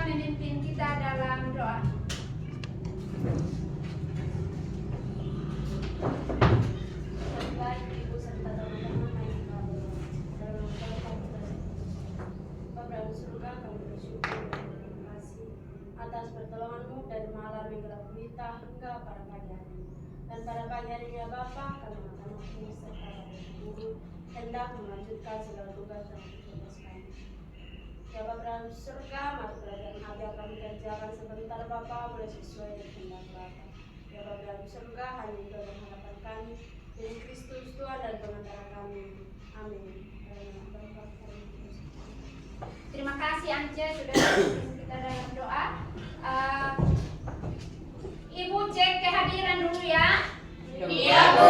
memimpin kita dalam doa. Baik Ibu serta teman-teman yang dalam Bapa di surga, kami bersyukur dan terima kasih atas pertolongan-Mu dari malam yang gelap gulita hingga pada pagi hari ini. Dan pada pagi hari ini ya Bapa, kami akan menghubungi serta guru hendak melanjutkan segala tugas dan tugas kami. Ya Bapa dalam surga, mari pelajaran hati yang kami kerjakan sebentar Bapa, boleh sesuai dengan kehendak Bapa. Ya Bapa dalam surga, hanya itu dalam hadapan kami. Dari Kristus Tuhan dan pengantara kami. Amin. Terima kasih Ance sudah memimpin kita dalam doa. Ibu cek kehadiran dulu ya. Iya, Bu.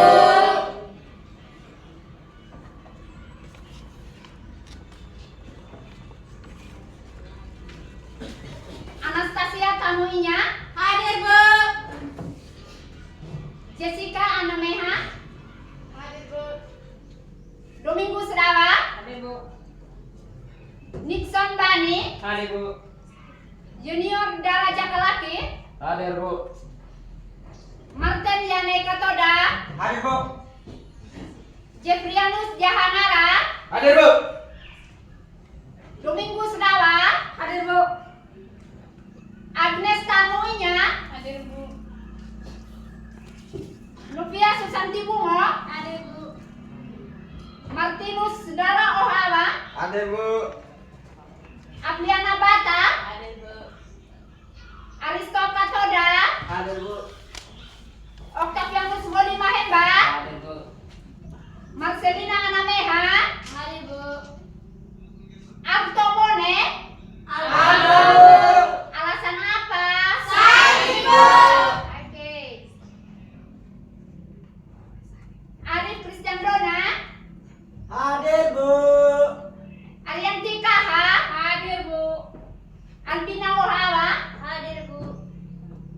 Anastasia Tanuinya Hadir, Bu. Jessica Anameha, Hadir, Bu. Domingus Dawa, Hadir, Bu. Nixon Bani, Hadir, Bu. Junior Daraja Kelaki, Hadir, Bu. Martin Yane Katoda, Hadir, Bu. Jeffrianus Jahanara, Hadir, Bu. Domingus Dawa, Hadir, Bu. Agnes Tanuinya, Hadir, Bu. Nuvia Susanti Bungo, Hadir, Bu. Martinus Dara Ohawa, Hadir, Bu. Apliana Bata, Hadir, Bu. Aristo Katoda, Hadir, Bu. Octavianus Woli Mahemba, Hadir, Bu. Marcelina Anameha, Hadir, Bu. Arto Mone. Halo. Alasan apa? Sakit, Bu. Oke. Arif Christian Dona, Hadir, Bu. Arianti Kaha, Hadir, Bu. Albina Ohawa, Hadir, Bu.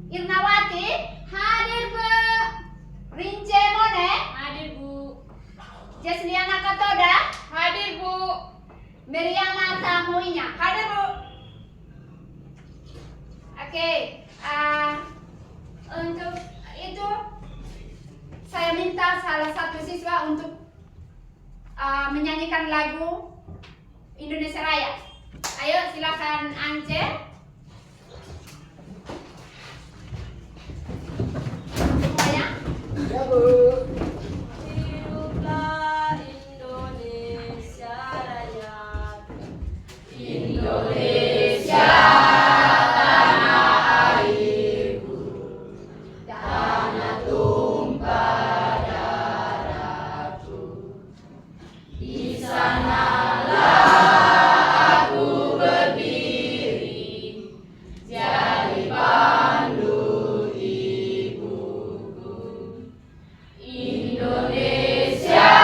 Irnawati, Hadir, Bu. Rince Mone, Hadir, Bu. Jesliana Katoda, Hadir, Bu. Meriana Tamuinya. Hadir, Bu. Oke, untuk itu saya minta salah satu siswa untuk menyanyikan lagu Indonesia Raya. Ayo silakan Ance. Semuanya. Ya, Bu. Hiduplah Indonesia Raya. Indonesia tanah airku, tanah tumpah darahku. Di sanalah aku berdiri, jadi pandu ibuku. Indonesia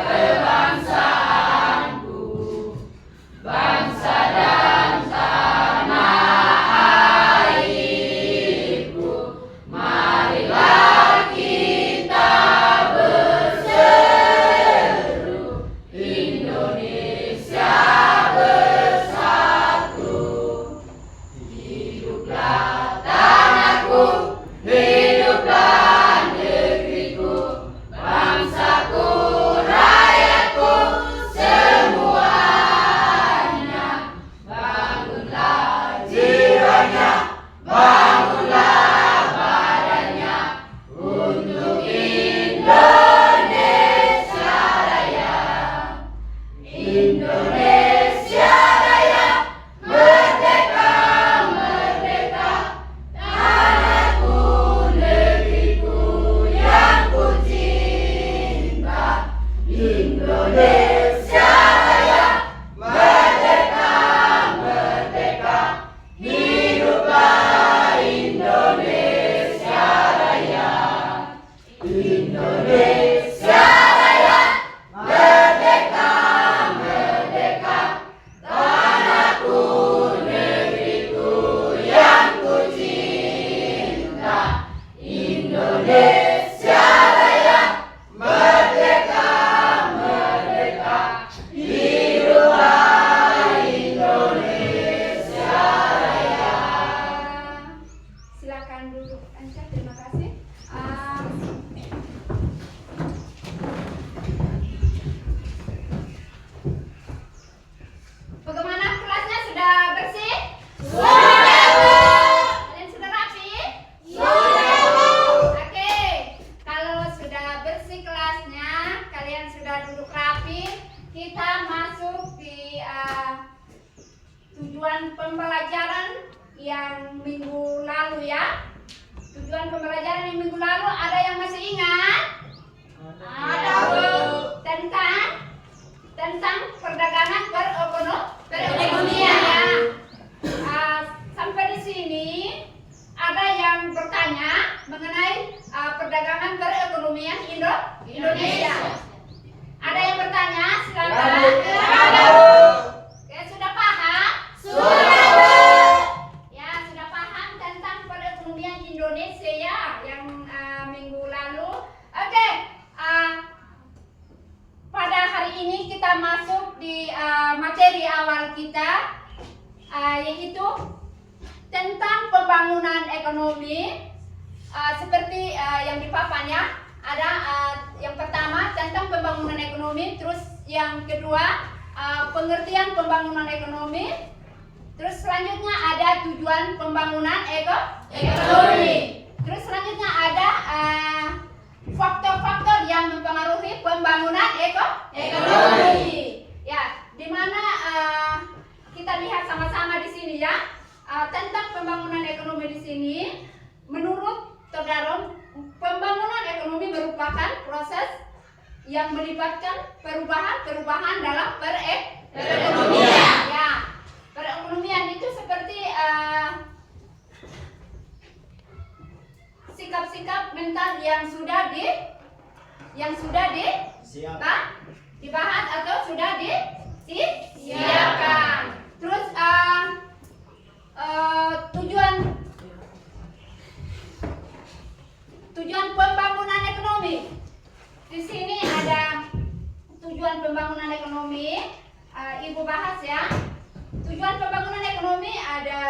kebangsaanku, bangsa dan tanah airku. Marilah kita berseru, Indonesia bersatu. Hiduplah tanahku, hiduplah negeriku, bangsaku, rakyatku, semuanya. Bangunlah jiwanya, bangunlah badannya, untuk Indonesia Raya. Indonesia Raya, merdeka, merdeka, tanahku, negeriku yang ku cinta. Indonesia Raya, merdeka, merdeka, hiduplah Indonesia Raya. Indonesia Raya, merdeka, merdeka, tanahku, negeriku yang ku cinta. Indonesia Raya, merdeka, merdeka, hiduplah Indonesia tujuan pembelajaran yang minggu lalu ya. Tujuan pembelajaran yang minggu lalu ada yang masih ingat? Ada Bu. Tentang perdagangan perekonomian ya. Sampai di sini ada yang bertanya mengenai perdagangan perekonomian Indonesia. Ada yang bertanya? Silakan. Oke, sudah paham? Sudah, Bu. Ya, sudah paham tentang perekonomian Indonesia ya yang minggu lalu. Oke, pada hari ini kita masuk di materi awal kita, yaitu tentang pembangunan ekonomi. Seperti yang di papan ya, ada yang pertama tentang pembangunan ekonomi, terus yang kedua pengertian pembangunan ekonomi, terus selanjutnya ada tujuan pembangunan ekonomi, terus selanjutnya ada faktor-faktor yang mempengaruhi pembangunan ekonomi. Ya, dimana kita lihat sama-sama di sini ya, tentang pembangunan ekonomi di sini. Menurut Todaro, pembangunan ekonomi merupakan proses yang melibatkan perubahan dalam perekonomian. Ya, perekonomian itu seperti sikap-sikap mental yang sudah dibahas atau sudah disiapkan. Terus tujuan pembangunan ekonomi. Di sini ada tujuan pembangunan ekonomi. Ibu bahas ya. Tujuan pembangunan ekonomi ada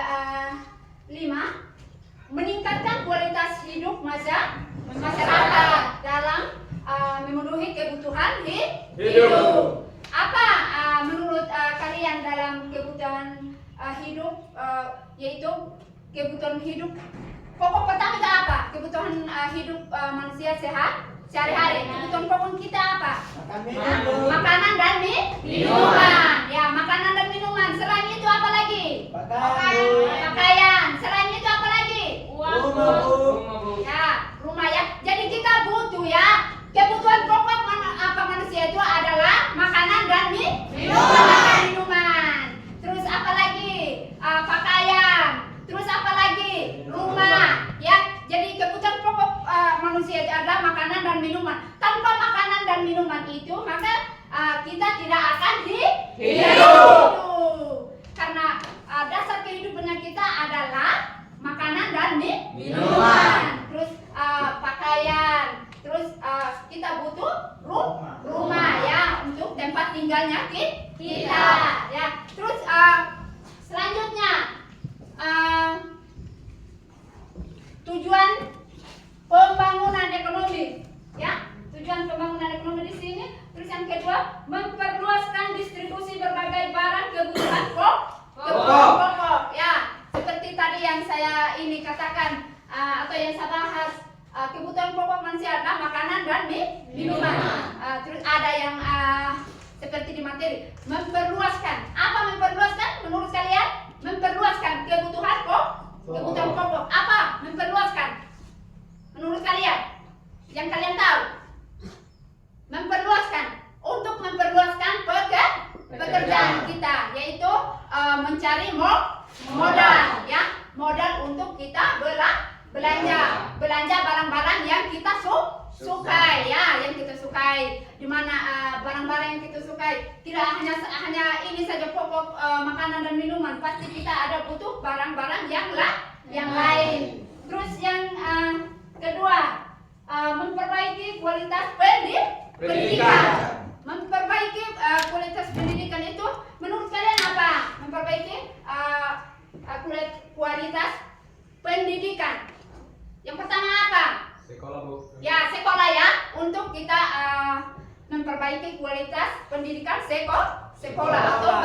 5. Meningkatkan kualitas hidup masyarakat dalam memenuhi kebutuhan hidup. Apa menurut kalian dalam kebutuhan hidup, yaitu kebutuhan hidup pokok pertama itu apa? Kebutuhan hidup manusia sehat sehari-hari. Kebutuhan pokok kita apa? Makanan dan minuman. Ya, makanan dan minuman. Selain itu apa lagi? Pakaian. Selain itu apa lagi? Rumah. Ya, rumah ya. Jadi kita butuh ya. Kebutuhan pokok manusia itu adalah makanan dan minuman. Terus apa lagi? Pakaian. Terus apa lagi? Rumah. Ya. Jadi kebutuhan pokok manusia itu adalah makanan dan minuman. Tanpa makanan dan minuman itu, maka kita tidak akan hidup. Karena dasar kehidupannya kita adalah makanan dan minuman. Terus pakaian. Terus kita butuh rumah ya untuk tempat tinggalnya kita. Ya. Terus selanjutnya tujuan pembangunan ekonomi. Ya, tujuan pembangunan ekonomi di sini. Terus yang kedua, memperluaskan distribusi berbagai barang kebutuhan pokok. Ya, seperti tadi yang saya ini katakan atau yang saya bahas, kebutuhan pokok manusia adalah makanan dan minuman. Terus ada yang seperti di materi, memperluaskan. Apa memperluaskan menurut kalian? Memperluaskan kebutuhan pokok. Apa memperluaskan menurut kalian? Yang kalian tahu? Untuk memperluaskan pekerjaan kita, yaitu mencari modal ya, modal untuk kita belanja barang-barang yang kita sukai ya, yang kita sukai. Dimana barang-barang yang kita sukai tidak hanya ini saja pokok makanan dan minuman, pasti kita ada butuh barang-barang yang lain. Terus yang kedua, memperbaiki kualitas pendidikan. Memperbaiki kualitas pendidikan itu menurut kalian apa? Memperbaiki kualitas pendidikan. Yang pertama apa? Sekolah, Bu. Ya, sekolah ya. Untuk kita memperbaiki kualitas pendidikan sekolah atau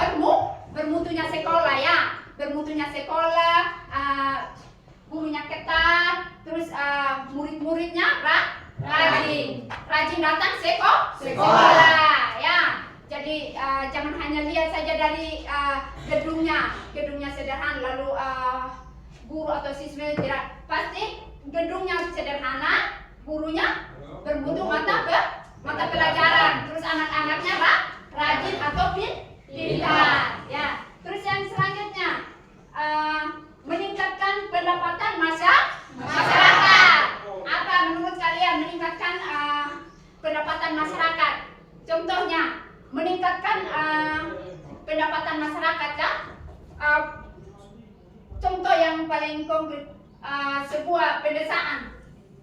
bermutunya sekolah ya. Bermutunya sekolah, gurunya ketat, terus murid-muridnya rajin datang sekolah ya. Jadi jangan hanya lihat saja dari gedungnya sederhana, lalu guru atau siswa tidak, pasti gedungnya sederhana, gurunya bermutu mata pelajaran, terus anak-anaknya rajin atau pintar. Ya. Terus yang selanjutnya meningkatkan pendapatan masyarakat. Apa menurut kalian meningkatkan pendapatan masyarakat? Contohnya meningkatkan pendapatan masyarakat ya. Contoh yang paling konkret sebuah pedesaan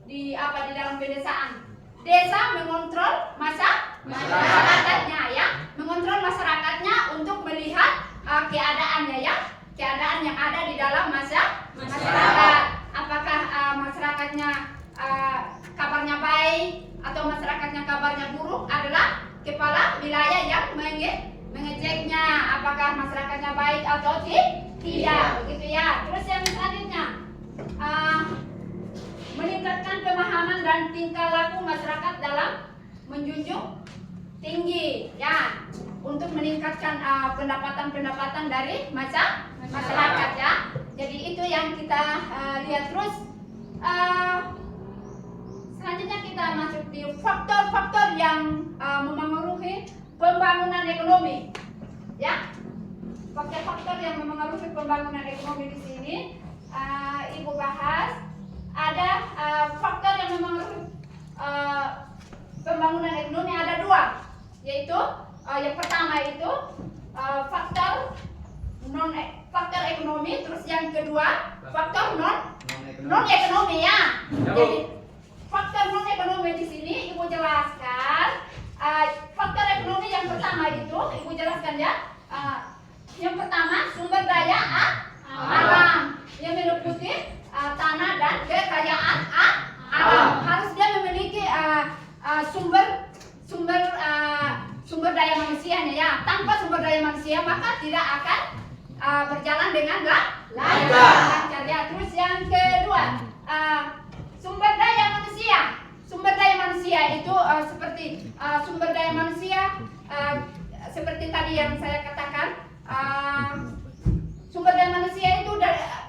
di dalam pedesaan. Desa mengontrol masyarakatnya ya, mengontrol masyarakatnya untuk melihat keadaannya ya, keadaan yang ada di dalam masyarakat. Apakah masyarakatnya kabarnya baik atau masyarakatnya kabarnya buruk, adalah kepala wilayah yang mengeceknya apakah masyarakatnya baik atau tidak, begitu ya. Terus yang selanjutnya meningkatkan pemahaman dan tingkah laku masyarakat dalam menjunjung tinggi ya, untuk meningkatkan pendapatan dari masyarakat ya. Jadi itu yang kita lihat. Terus selanjutnya kita masuk di faktor-faktor yang memengaruhi pembangunan ekonomi ya. Faktor-faktor yang memengaruhi pembangunan ekonomi di sini Ibu bahas. Ada faktor yang memengaruhi pembangunan ekonomi, ada dua, yaitu yang pertama itu faktor ekonomi, terus yang kedua faktor non ekonomi ya. Jadi faktor non ekonomi di sini Ibu jelaskan. Faktor ekonomi yang pertama itu Ibu jelaskan ya. Yang pertama sumber daya alam yang meliputi tanah dan kekayaan alam. Harus dia memiliki sumber daya manusianya ya. Tanpa sumber daya manusia maka tidak akan berjalan dengan lancar ya. Terus yang kedua sumber daya manusia. Sumber daya manusia itu seperti sumber daya manusia seperti tadi yang saya katakan. Sumber daya manusia itu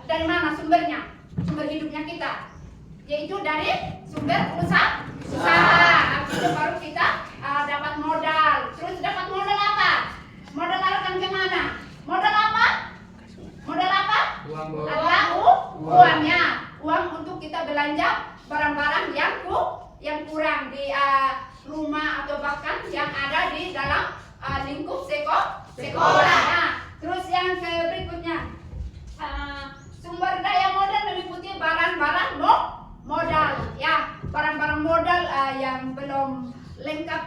dari mana sumbernya? Sumber hidupnya kita, yaitu dari sumber usaha. Habis itu baru kita dapat modal. Terus dapat modal apa? Modal akan kemana? Modal apa? Uang, Bu. Adalah uangnya. Uang untuk kita belanja barang-barang yang kurang di rumah atau bahkan yang ada di dalam lingkup sekolah. Nah, terus yang berikutnya sumber daya modal meliputi barang-barang modal ya, barang-barang modal yang belum lengkap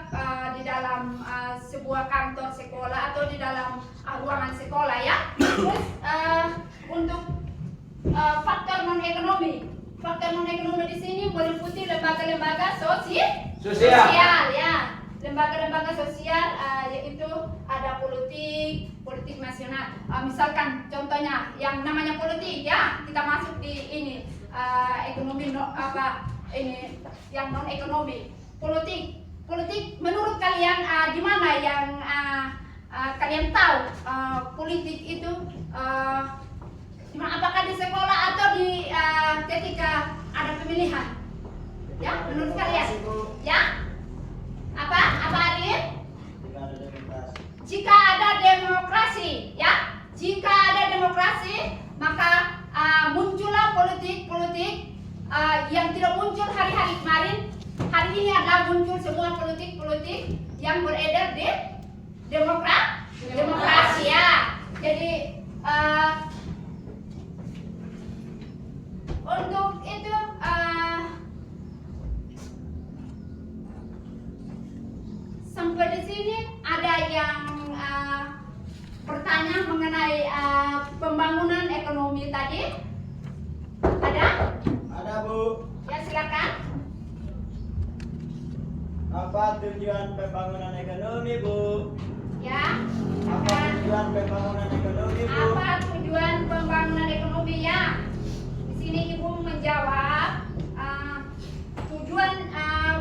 di dalam sebuah kantor sekolah atau di dalam ruangan sekolah ya. Terus untuk faktor non ekonomi di sini meliputi lembaga-lembaga sosial ya. Lembaga-lembaga sosial yaitu ada politik nasional. Misalkan contohnya yang namanya politik ya, kita masuk di ini ekonomi ini yang non ekonomi. Politik menurut kalian di mana yang kalian tahu politik itu apakah di sekolah atau di ketika ada pemilihan? Ya, menurut kalian? Ya? Apa Arif? Jika ada demokrasi ya, jika ada demokrasi maka muncullah politik yang tidak muncul hari-hari kemarin. Hari ini adalah muncul semua politik yang beredar di demokrasi ya. Jadi untuk itu sampai di sini ada yang bertanya mengenai pembangunan ekonomi tadi? Ada? Ada, Bu. Ya silakan. Apa tujuan pembangunan ekonomi, Bu? Ya. Apa tujuan pembangunan ekonomi, Bu? Apa tujuan pembangunan ekonomi ya? Di sini Ibu menjawab tujuan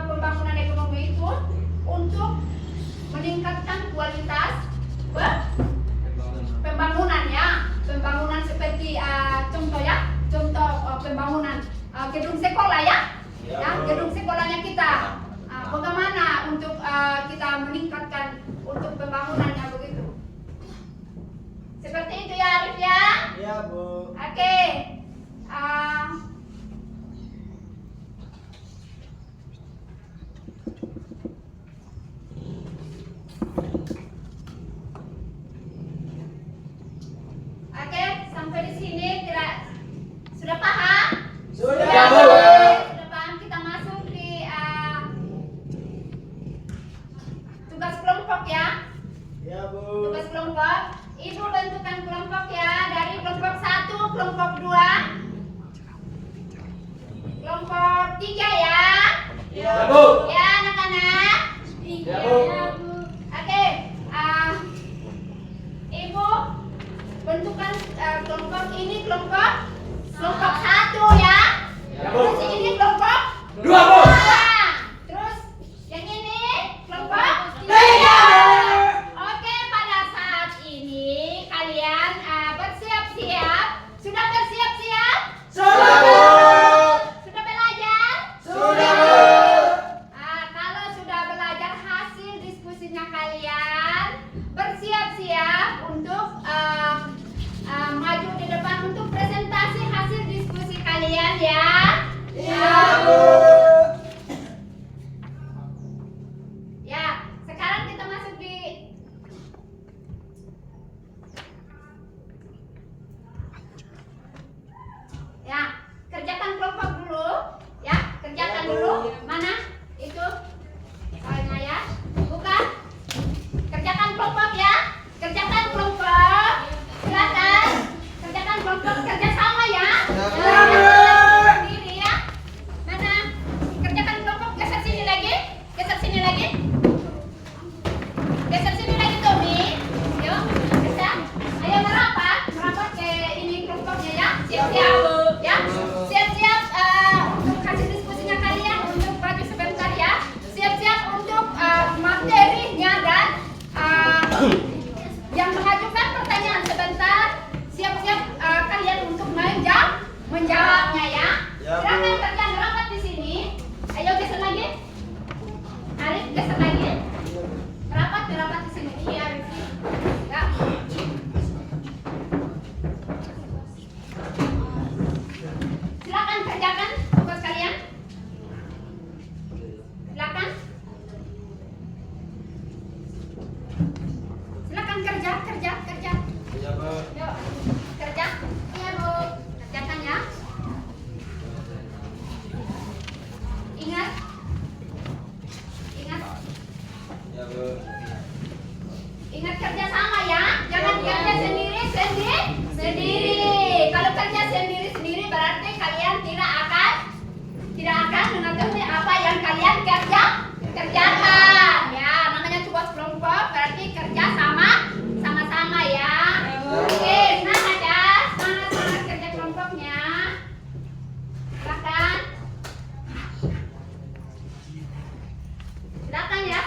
pembangunan ekonomi itu untuk meningkatkan kualitas pembangunan ya, pembangunan seperti contoh ya, pembangunan gedung sekolah ya, gedung sekolahnya kita. Bagaimana untuk kita meningkatkan untuk pembangunannya begitu? Seperti itu ya Arif ya. Iya Bu. Oke. Oke, sampai di sini sudah paham? Sudah Bu. Sudah paham, kita masuk di tugas kelompok ya. Iya Bu. Tugas kelompok. Ibu tentukan kelompok ya, dari kelompok 1, kelompok 2, kelompok 3 ya. Iya Bu. Ya anak-anak. Ya, Bu. Oke, Ibu bentukan kelompok ini kelompok 1 ya. Ya, Bu. Terus ini kelompok 2 Bu. 2. Terus yang ini kelompok 3. Oke, pada saat ini kalian bersiap-siap. Sudah bersiap-siap? Sudah Bu. Sudah belajar? Sudah Bu. Kalau sudah belajar hasil diskusinya kalian, bersiap-siap untuk maju di depan untuk presentasi hasil diskusi kalian ya. Iya Bu. Ya, sekarang kita masuk di ya, kerjakan kelompok dulu. Ya, kerjakan Ya, Bu. dulu. Mana? Itu soalnya ya. Bukan. Kerjakan kelompok ya. Kerjakan kelompok. Silakan. Kerjakan kelompok kerja sama ya. Ya, Bu. Sendiri ya. Mana? Kerjakan kelompok, geser sini lagi. Geser sini lagi. Geser sini lagi Tommy. Yuk, geser. Ayo merapat ke ini kelompoknya ya. Siap-siap. Ya. Siap-siap untuk hasil diskusinya kalian, untuk baju sebentar ya. Siap-siap untuk materinya dan yang mengajukan pertanyaan sebentar. Siap-siap kalian untuk menjawabnya ya. Ya, Bu. Silakan kalian merapat di sini. Ayo geser lagi. Arif geser lagi. Merapat di sini. Iya, Arif. Ya. Silakan kerjakan tugas kalian. Silakan. Silakan kerja. Iya Bu. Yuk, kerja. Iya, Bu. Kerjakan ya. Ingat. Ya Bu. Ingat kerja sama ya. Jangan kerja sendiri. Kalau kerja sendiri berarti kalian tidak akan mengetahui apa yang kalian kerjakan. Ya, namanya tugas kelompok berarti kerja sama-sama ya. Oke, semangat ya. Semangat kerja kelompoknya. Silakan. Silakan ya.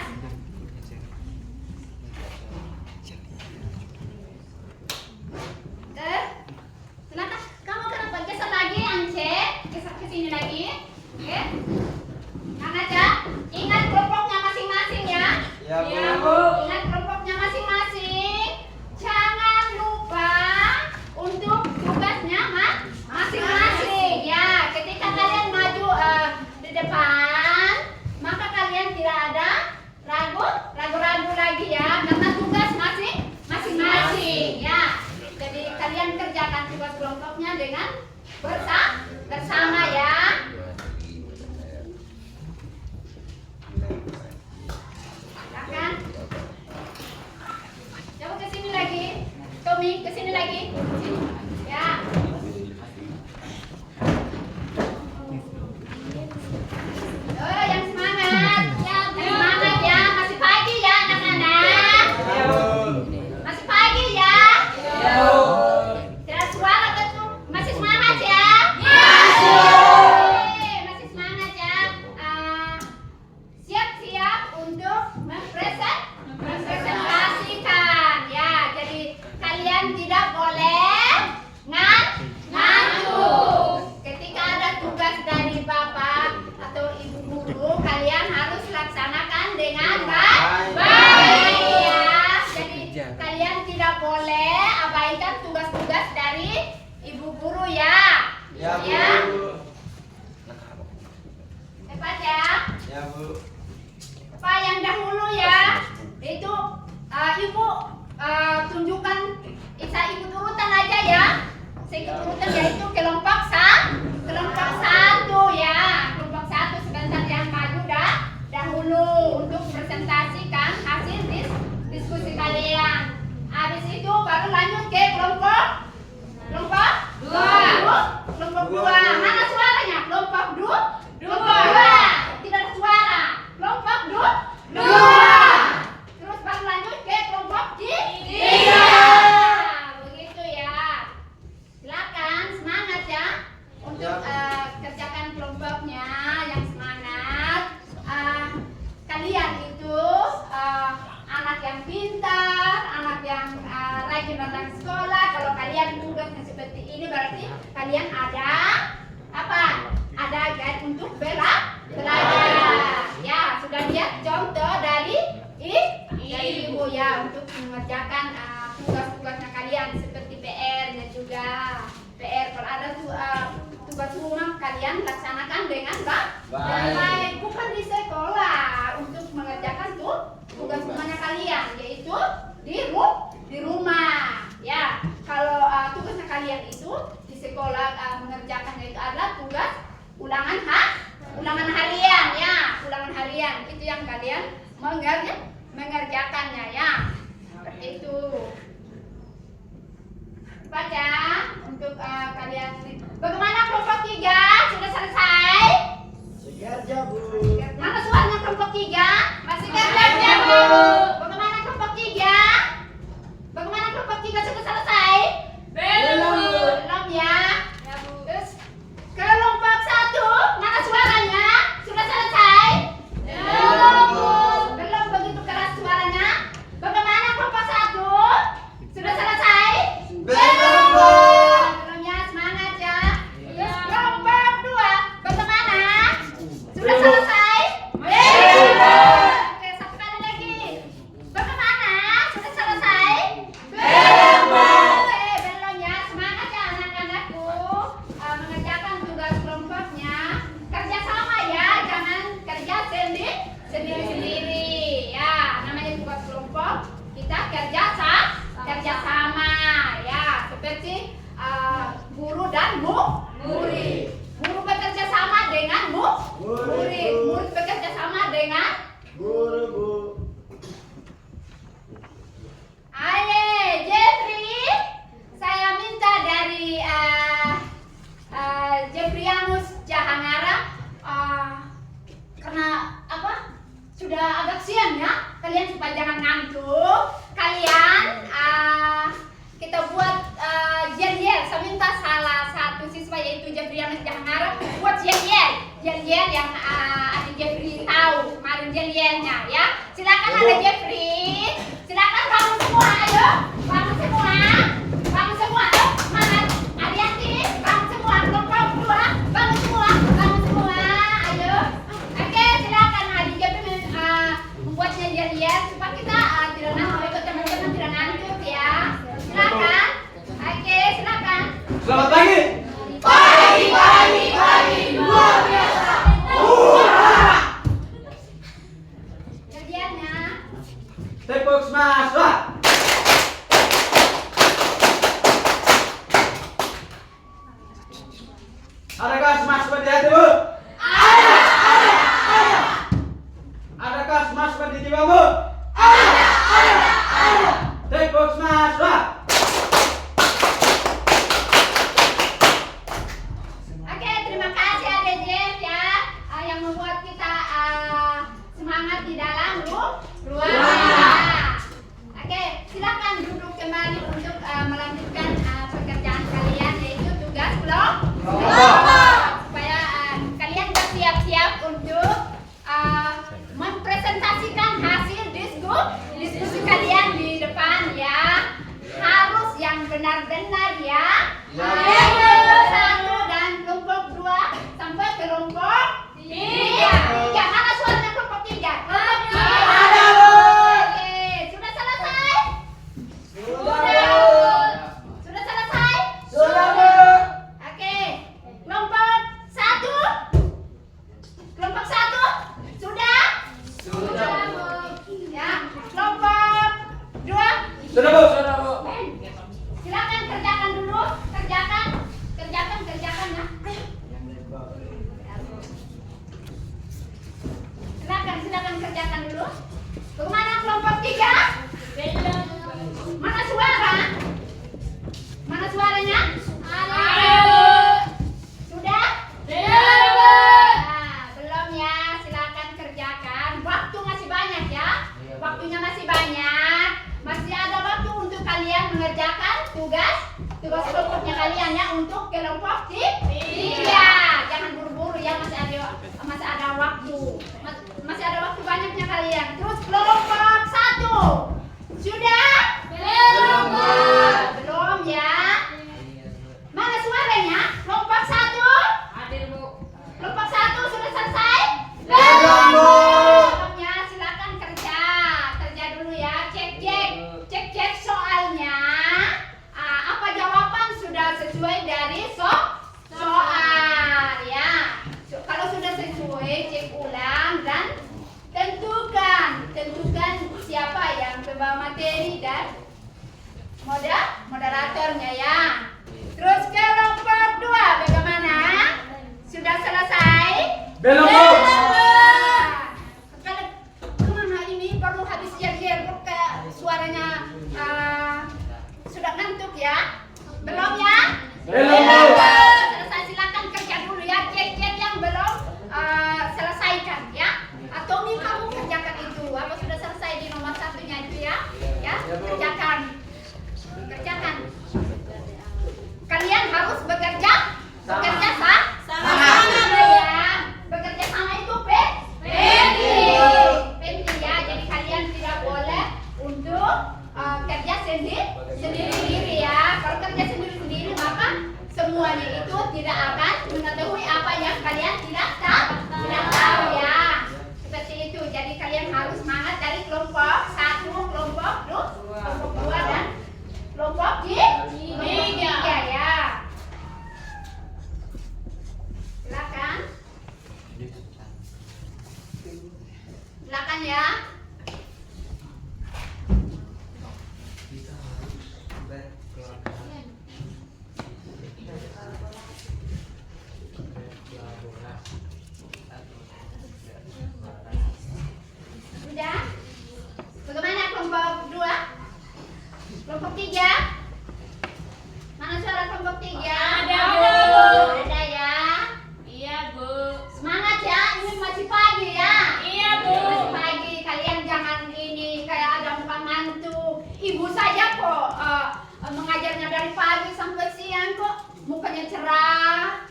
Silakan. Kamu kenapa geser lagi, Ance? Geser ke sini lagi. Oke. Semangat ya. Ingat kelompoknya masing-masing ya. Ya Bu. Ingat kelompoknya masing-masing. Jangan lupa untuk tugasnya masing-masing. Ya, ketika kalian maju di depan, maka kalian tidak ada ragu-ragu lagi ya, karena tugas masing-masing ya. Jadi kalian kerjakan tugas kelompoknya dengan bersama ya. Silakan. Coba ke sini lagi. Tommy, ke sini lagi. Ya. Oh, yang semangat. Yang semangat ya. Masih pagi ya, anak-anak. Ya Bu. Masih pagi ya. Ya Bu. Tidak suara betul. Masih semangat ya. Masih semangat ya. Siap-siap untuk abaikan tugas-tugas dari ibu guru ya. Ya, Bu. Ya. Cepat ya. Ya, Bu. Pak yang dahulu ya, itu ibu tunjukkan ibu urutan aja ya. Saya urutan yaitu kelompok satu ya. Kelompok satu sebentar yang maju dahulu untuk presentasikan hasil diskusi kalian. Habis itu baru lanjut ke kelompok dua. Mana suaranya? Kelompok dua. Tidak ada suara. Kelompok dua. Terus baru lanjut ke kelompok tiga. Begitu ya. Silakan semangat ya untuk kerjakan kelompoknya yang semangat. Kalian itu anak yang pintar, anak yang rajin datang sekolah. Kalau kalian tugasnya seperti ini berarti kalian ada apa? Ada guide untuk belajar. Ya, sudah lihat contoh dari ibu ya untuk mengerjakan tugas-tugasnya kalian seperti PR-nya juga. PR kalau ada tugas rumah kalian laksanakan dengan baik. Bukan di sekolah untuk mengerjakan tugas rumahnya kalian, yaitu di rumah. Ya, kalau tugasnya kalian itu di sekolah mengerjakannya itu adalah tugas ulangan harian ya, ulangan harian itu yang kalian mengerjakannya ya. Seperti itu. Baca untuk kalian. Bagaimana kelompok 3? Sudah selesai? Sekerja, Bu. Mana suaranya kelompok 3? Masih kerja, Bu. Bagaimana kelompok 3? Bagaimana kelompok 3 sudah selesai? Belum ya. Terus kelompok 1, mana suaranya? Sudah selesai? Belum begitu keras suaranya. Bagaimana kelompok 1? Sudah selesai? Belum ya, semangat ya. Terus kelompok 2, bagaimana? Sudah selesai? Oke, satu kali lagi. Bagaimana? Sudah selesai? Oke, belum ya, semangat ya anak-anakku. Mengerjakan tugas kelompoknya. Kerja sama ya, jangan kerja sendiri-sendiri. Ya, namanya tugas kelompok. Kita kerja sama ya, seperti guru dan murid. Guru bekerja sama dengan murid. Murid bekerja sama dengan Guru, Bu. Aye, Jeffrey. Saya minta dari Jeffrianus Jahangara, karena apa? Sudah agak siang ya. Kalian supaya jangan ngantuk. Kalian kita buat yel-yel. Saya minta salah satu siswa yaitu Jeffrianus Jahangara buat yel-yel yang adik Jeffrey tahu kemarin yel-yelnya ya. Silakan ada Jeffrey. Silakan bangun semua, ayo. Bangun semua. Ayo, semangat. Arianti, bangun semua. Kelompok 2, bangun semua. Ayo. Oke, silakan adik Jeffrey membuatnya yel-yel supaya kita tidak ngantuk, ikut teman-teman tidak ngantuk ya. Silakan. Oke, silakan. Selamat pagi. Luar biasa. Yel-yelnya. Tepuk semangat. Adakah semangat seperti hati, Bu? Ada. Adakah semangat seperti jiwamu? Ada. Tepuk semangat. Sudah Bu. Silakan kerjakan dulu, kerjakan ya. Silakan kerjakan dulu. Kemana kelompok 3? Mana suara? Mana suaranya? Ada. Sudah? Nah, belum ya. Silakan kerjakan. Waktu masih banyak ya. Waktunya masih banyak. Masih ada waktu untuk kalian mengerjakan tugas kelompoknya kalian ya untuk kelompok 3. Jangan buru-buru ya, masih ada waktu. Masih ada waktu banyaknya kalian. Terus kelompok 1. Sudah? Belum ya. Mana suaranya? Kelompok 1? Kelompok 1 sudah selesai? Belum, Bu. Belum ya, silakan kerja dulu ya. Cek soalnya. Apa jawaban sudah sesuai dari soal ya. Kalau sudah sesuai, cek ulang dan tentukan siapa yang membawa materi dan moderatornya ya. Terus kelompok 2 bagaimana? Sudah selesai? Belum Bu. Kalau kemana ini perlu habis jer-jer kayak suaranya sudah ngantuk ya? Belum ya? Belum. Selesai, silakan kerja dulu ya. Cek yang belum selesaikan ya. Atau nih kamu kerjakan itu. Apa sudah selesai di nomor 1-nya itu ya? Ya, kerjakan. Kalian harus bekerja sama ya. Bekerja sama itu penting ya. Jadi kalian tidak boleh untuk kerja sendiri ya. Kalau kerja sendiri maka semuanya itu tidak akan mengetahui apa yang kalian tidak tahu ya. Seperti itu. Jadi kalian harus semangat dari kelompok 1, kelompok 2 dan kelompok 3 ya. Silakan ya. Sudah? Bagaimana kelompok 2? Kelompok 3? Mana suara kelompok 3? Ada, Bu. Ada ya. Iya, Bu. Semangat ya, ini masih pagi ya. Iya, Bu. Masih pagi, kalian jangan ini kayak ada muka ngantuk. Ibu saja kok mengajarnya dari pagi sampai siang kok mukanya cerah.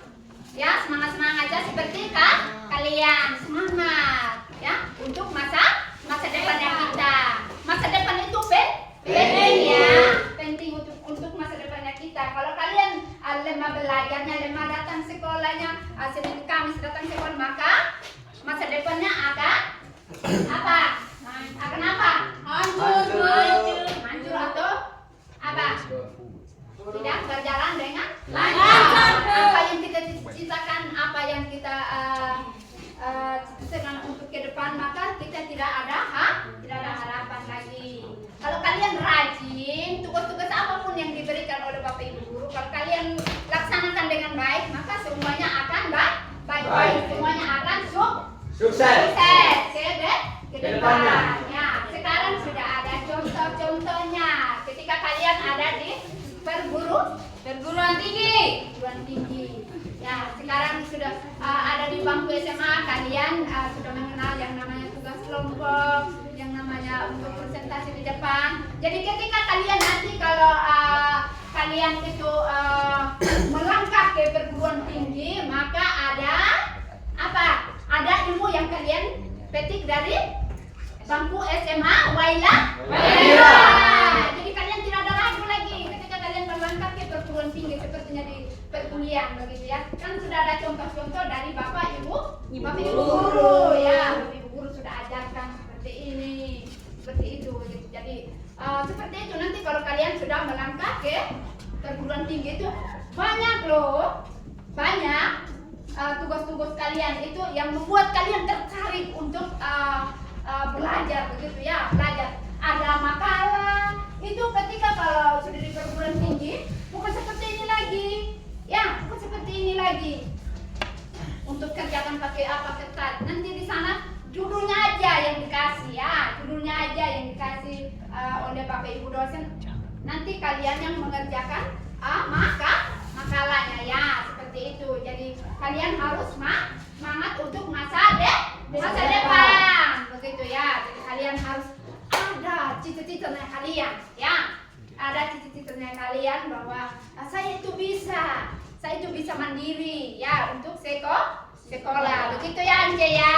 Ya, semangat aja seperti kalian. Semangat ya untuk masa depannya kita. Masa depan itu penting ya. Penting untuk masa depannya kita. Kalau kalian lemah belajarnya, lemah datang sekolahnya, Senin Kamis datang sekolah, maka masa depannya akan apa? Akan apa? Hancur atau apa? Tidak berjalan dengan lancar. Apa yang kita cita-citakan, apa yang kita cita-citakan untuk ke depan, maka kita tidak ada harapan lagi. Kalau kalian rajin, tugas-tugas apapun yang diberikan oleh Bapak Ibu guru, kalau kalian laksanakan dengan baik, maka semuanya akan baik. Semuanya akan sukses ke depan. Ya, sekarang sudah ada contoh-contohnya. Ketika kalian ada di perguruan tinggi. Ya, sekarang sudah ada di bangku SMA, kalian sudah mengenal yang namanya tugas kelompok, yang namanya untuk presentasi di depan. Jadi ketika kalian nanti kalau kalian itu melangkah ke perguruan tinggi, maka ada apa? Ada ilmu yang kalian petik dari bangku SMA Waila. Jadi kalian tidak ada ragu lagi ketika kalian melangkah ke perguruan tinggi sepertinya di perkuliahan begitu ya. Kan sudah ada contoh-contoh dari Bapak Ibu guru ya. Bapak Ibu guru sudah ajarkan seperti ini, seperti itu begitu. Jadi seperti itu nanti kalau kalian sudah melangkah ke perguruan tinggi itu banyak tugas-tugas kalian itu yang membuat kalian tertarik untuk belajar begitu ya. Belajar ada makalah, itu ketika kalau sudah di perguruan tinggi bukan seperti ini lagi. Ya, bukan seperti ini lagi. Untuk kerjakan pakai apa ketat. Nanti di sana judulnya aja yang dikasih ya, judulnya aja yang dikasih oleh Bapak Ibu dosen. Nanti kalian yang mengerjakan makalahnya ya, seperti itu. Jadi kalian harus semangat untuk masa depan. Begitu ya. Jadi kalian harus ada cita-citanya kalian ya. Ada cita-citanya kalian bahwa saya itu bisa mandiri ya untuk sekolah. Begitu ya Ance ya.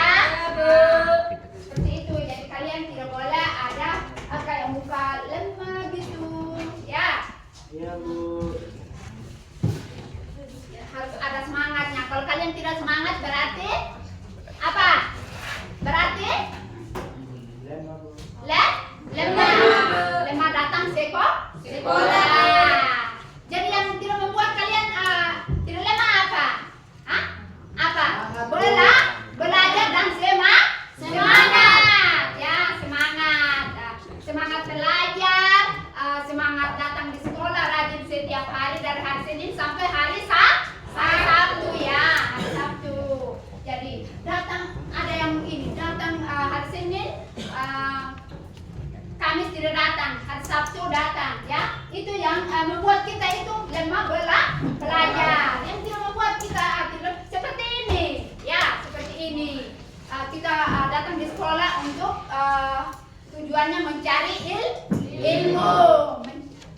Seperti itu. Jadi kalian tidak boleh ada kayak muka lemah gitu ya. Iya Bu. Harus ada semangatnya. Kalau kalian tidak semangat berarti apa? Berarti Lemah Bu. lemah datang sekolah. Jadi yang tidak membuat kalian tidak lemah apa? Apa? Belajar dan semangat. Ya, semangat. Semangat belajar, semangat datang di sekolah rajin setiap hari dari hari Senin sampai hari Sabtu ya, hari Sabtu. Jadi datang ada yang ini datang hari Senin, Kamis tidak datang, hari Sabtu datang ya. Itu yang membuat kita itu lemah belajar. Yang tidak membuat kita tidak seperti ini ya, seperti ini. Kita datang di sekolah untuk tujuannya mencari ilmu.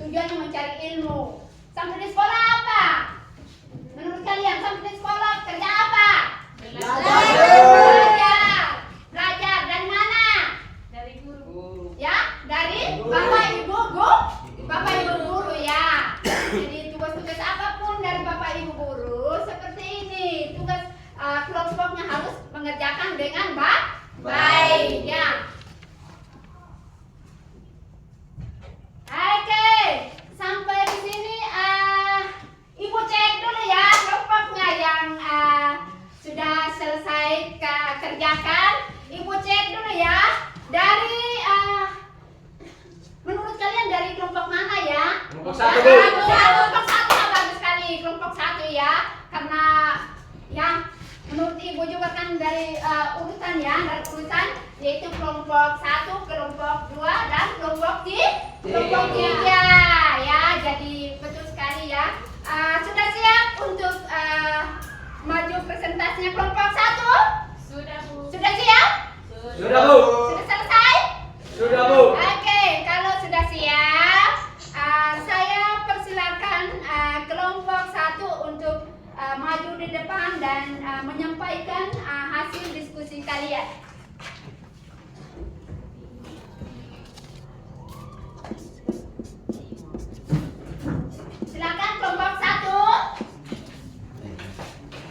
Tujuannya mencari ilmu. Sampai di sekolah apa? Menurut kalian sampai di sekolah kerja apa? Belajar. Dari mana? Dari guru. Ya, dari Bapak Ibu guru ya. Jadi tugas-tugas apapun dari Bapak Ibu guru seperti ini. Tugas kelompoknya harus mengerjakan dengan baik ya. Oke, sampai di sini Ibu cek dulu ya kelompoknya yang sudah selesai kerjakan. Ibu cek dulu ya. Dari menurut kalian dari kelompok mana ya? Kelompok 1 Bu. Kelompok 1 ya, bagus sekali. Kelompok 1 ya. Karena ya menurut Ibu juga kan dari urutan ya, dari urutan yaitu kelompok 1, kelompok 2 dan kelompok 3 ya. Jadi betul sekali ya. Sudah siap untuk maju presentasinya kelompok 1? Sudah Bu. Sudah siap? Sudah Bu. Sudah selesai? Sudah Bu. Oke, kalau sudah siap, saya persilakan kelompok 1 untuk maju di depan dan menyampaikan hasil diskusi kalian. Silakan kelompok 1.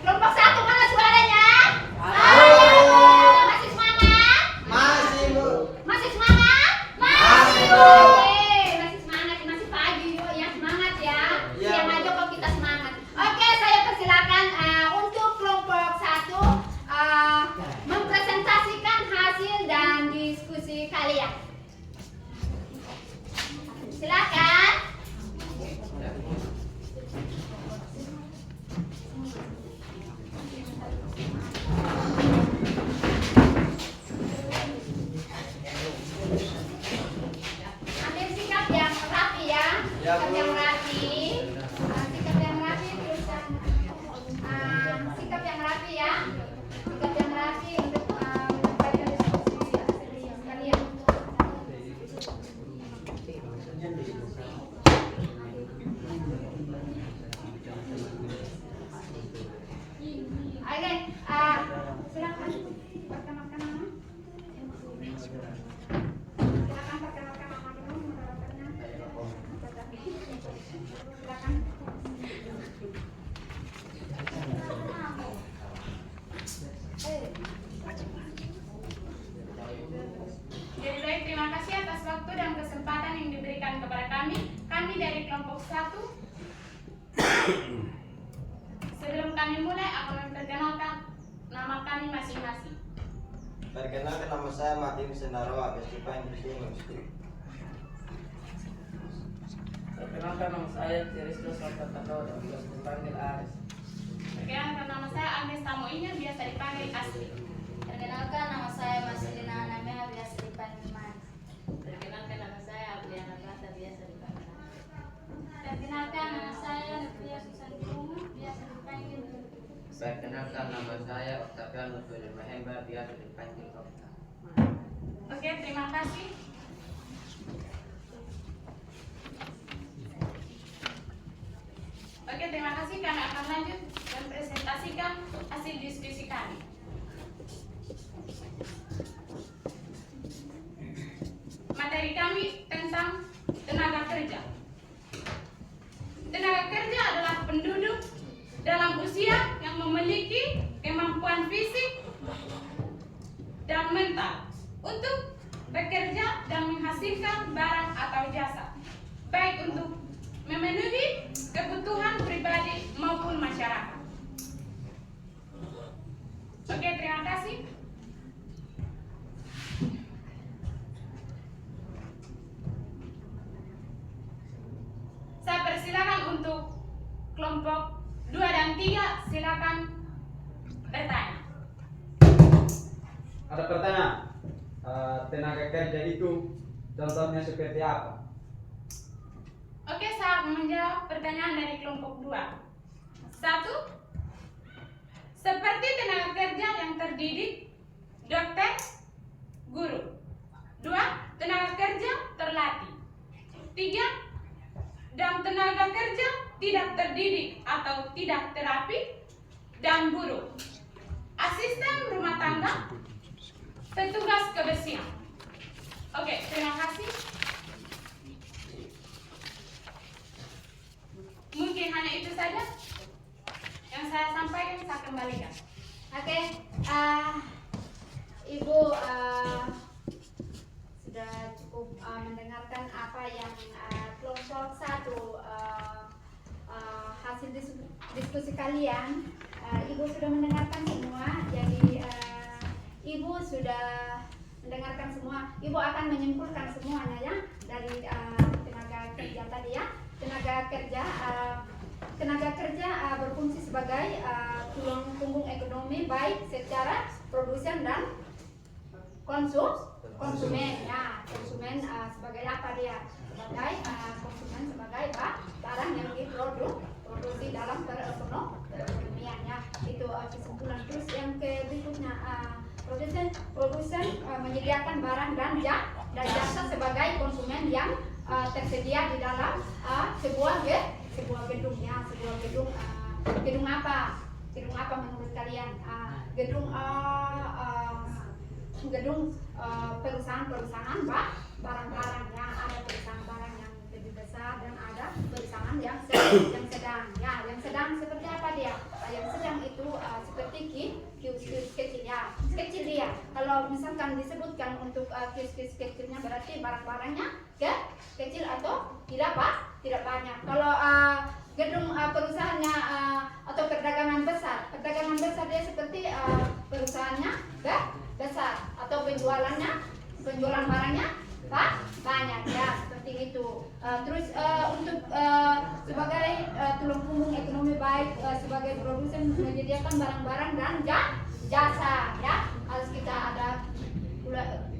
Kelompok 1 mana suaranya? Masih semangat? Masih Bu. Masih semangat? Masih, Bu. Oke, masih semangat, masih pagi yuk ya, semangat ya. Iya, Siang Bu. aja kok kita semangat. Oke, saya persilakan untuk kelompok 1 mempresentasikan hasil dan diskusi kalian. Silakan. Ambil sikap yang rapi ya. Ya, Sikap Bu. yang rapi. Sikap yang rapi terus sikap yang rapi ya. Sikap yang rapi untuk menyampaikan diskusi kalian. Oke, silakan perkenalkan nama. Silakan perkenalkan nama dulu, moderatornya. Silakan. Jadi baik, terima kasih atas waktu dan kesempatan yang diberikan kepada kami. Kami dari kelompok 1. Sebelum kami mulai, aku memperkenalkan nama kami masing-masing. Perkenalkan nama saya Martin Sendaro, Agustina Indonesia. Perkenalkan nama saya Tiristo Salvatado dan biasa dipanggil Aris. Perkenalkan nama saya Agnes Tamoinya, biasa dipanggil Asli. Perkenalkan nama saya Marcelina Anamea, biasa dipanggil Mas. Perkenalkan nama saya Apriana Plata, biasa dipanggil Nana. Perkenalkan nama saya Nufia Susantiungu, biasa dipanggil Tutu. Perkenalkan nama saya Octaviano Suri Mahemba, biasa dipanggil Okta. Oke, terima kasih. Oke, terima kasih. Kami akan lanjut dan presentasikan hasil diskusi kami. Materi kami tentang tenaga kerja. Tenaga kerja adalah penduduk dalam usia yang memiliki kemampuan fisik dan mental untuk bekerja dan menghasilkan barang atau jasa, baik untuk memenuhi kebutuhan pribadi maupun masyarakat. Oke, terima kasih. Saya persilakan untuk kelompok 2 dan 3, silakan bertanya. Ada pertanyaan. Tenaga kerja itu contohnya seperti apa? Oke, saya akan menjawab pertanyaan dari kelompok 2. 1. Seperti tenaga kerja yang terdidik, dokter, guru. 2. Tenaga kerja terlatih. 3. Dan tenaga kerja tidak terdidik atau tidak terapi dan buruh. Asisten rumah tangga, petugas kebersihan. Oke, terima kasih. Mungkin hanya itu saja yang saya sampaikan, saya kembalikan. Oke, Ibu sudah cukup mendengarkan apa yang kelompok 1 hasil diskusi kalian. Ibu sudah mendengarkan semua, jadi Ibu sudah mendengarkan semua. Ibu akan menyimpulkan semuanya ya dari tenaga kerja tadi ya. Tenaga kerja berfungsi sebagai tulang punggung ekonomi baik secara produsen dan konsumen ya. Konsumen sebagai apa dia? Sebagai konsumen sebagai barang yang diproduksi dalam perekonomian ya. Itu kesimpulan. Terus yang berikutnya produsen menyediakan barang dan jasa sebagai konsumen yang tersedia di dalam sebuah gedung ya, gedung apa menurut kalian? Gedung perusahaan barang-barang ya, ada perusahaan barang yang lebih besar dan ada perusahaan yang sedang ya. Yang sedang seperti apa dia? Yang sedang itu seperti kios kecil ya, kecil dia. Kalau misalkan disebutkan untuk kios kecilnya berarti barang-barangnya kecil atau tidak banyak. Kalau gedung perusahaannya atau perdagangan besar dia seperti perusahaannya besar atau penjualan barangnya banyak ya, seperti itu. Terus untuk sebagai tulang punggung ekonomi baik sebagai produsen menyediakan barang-barang dan jasa ya, harus kita ada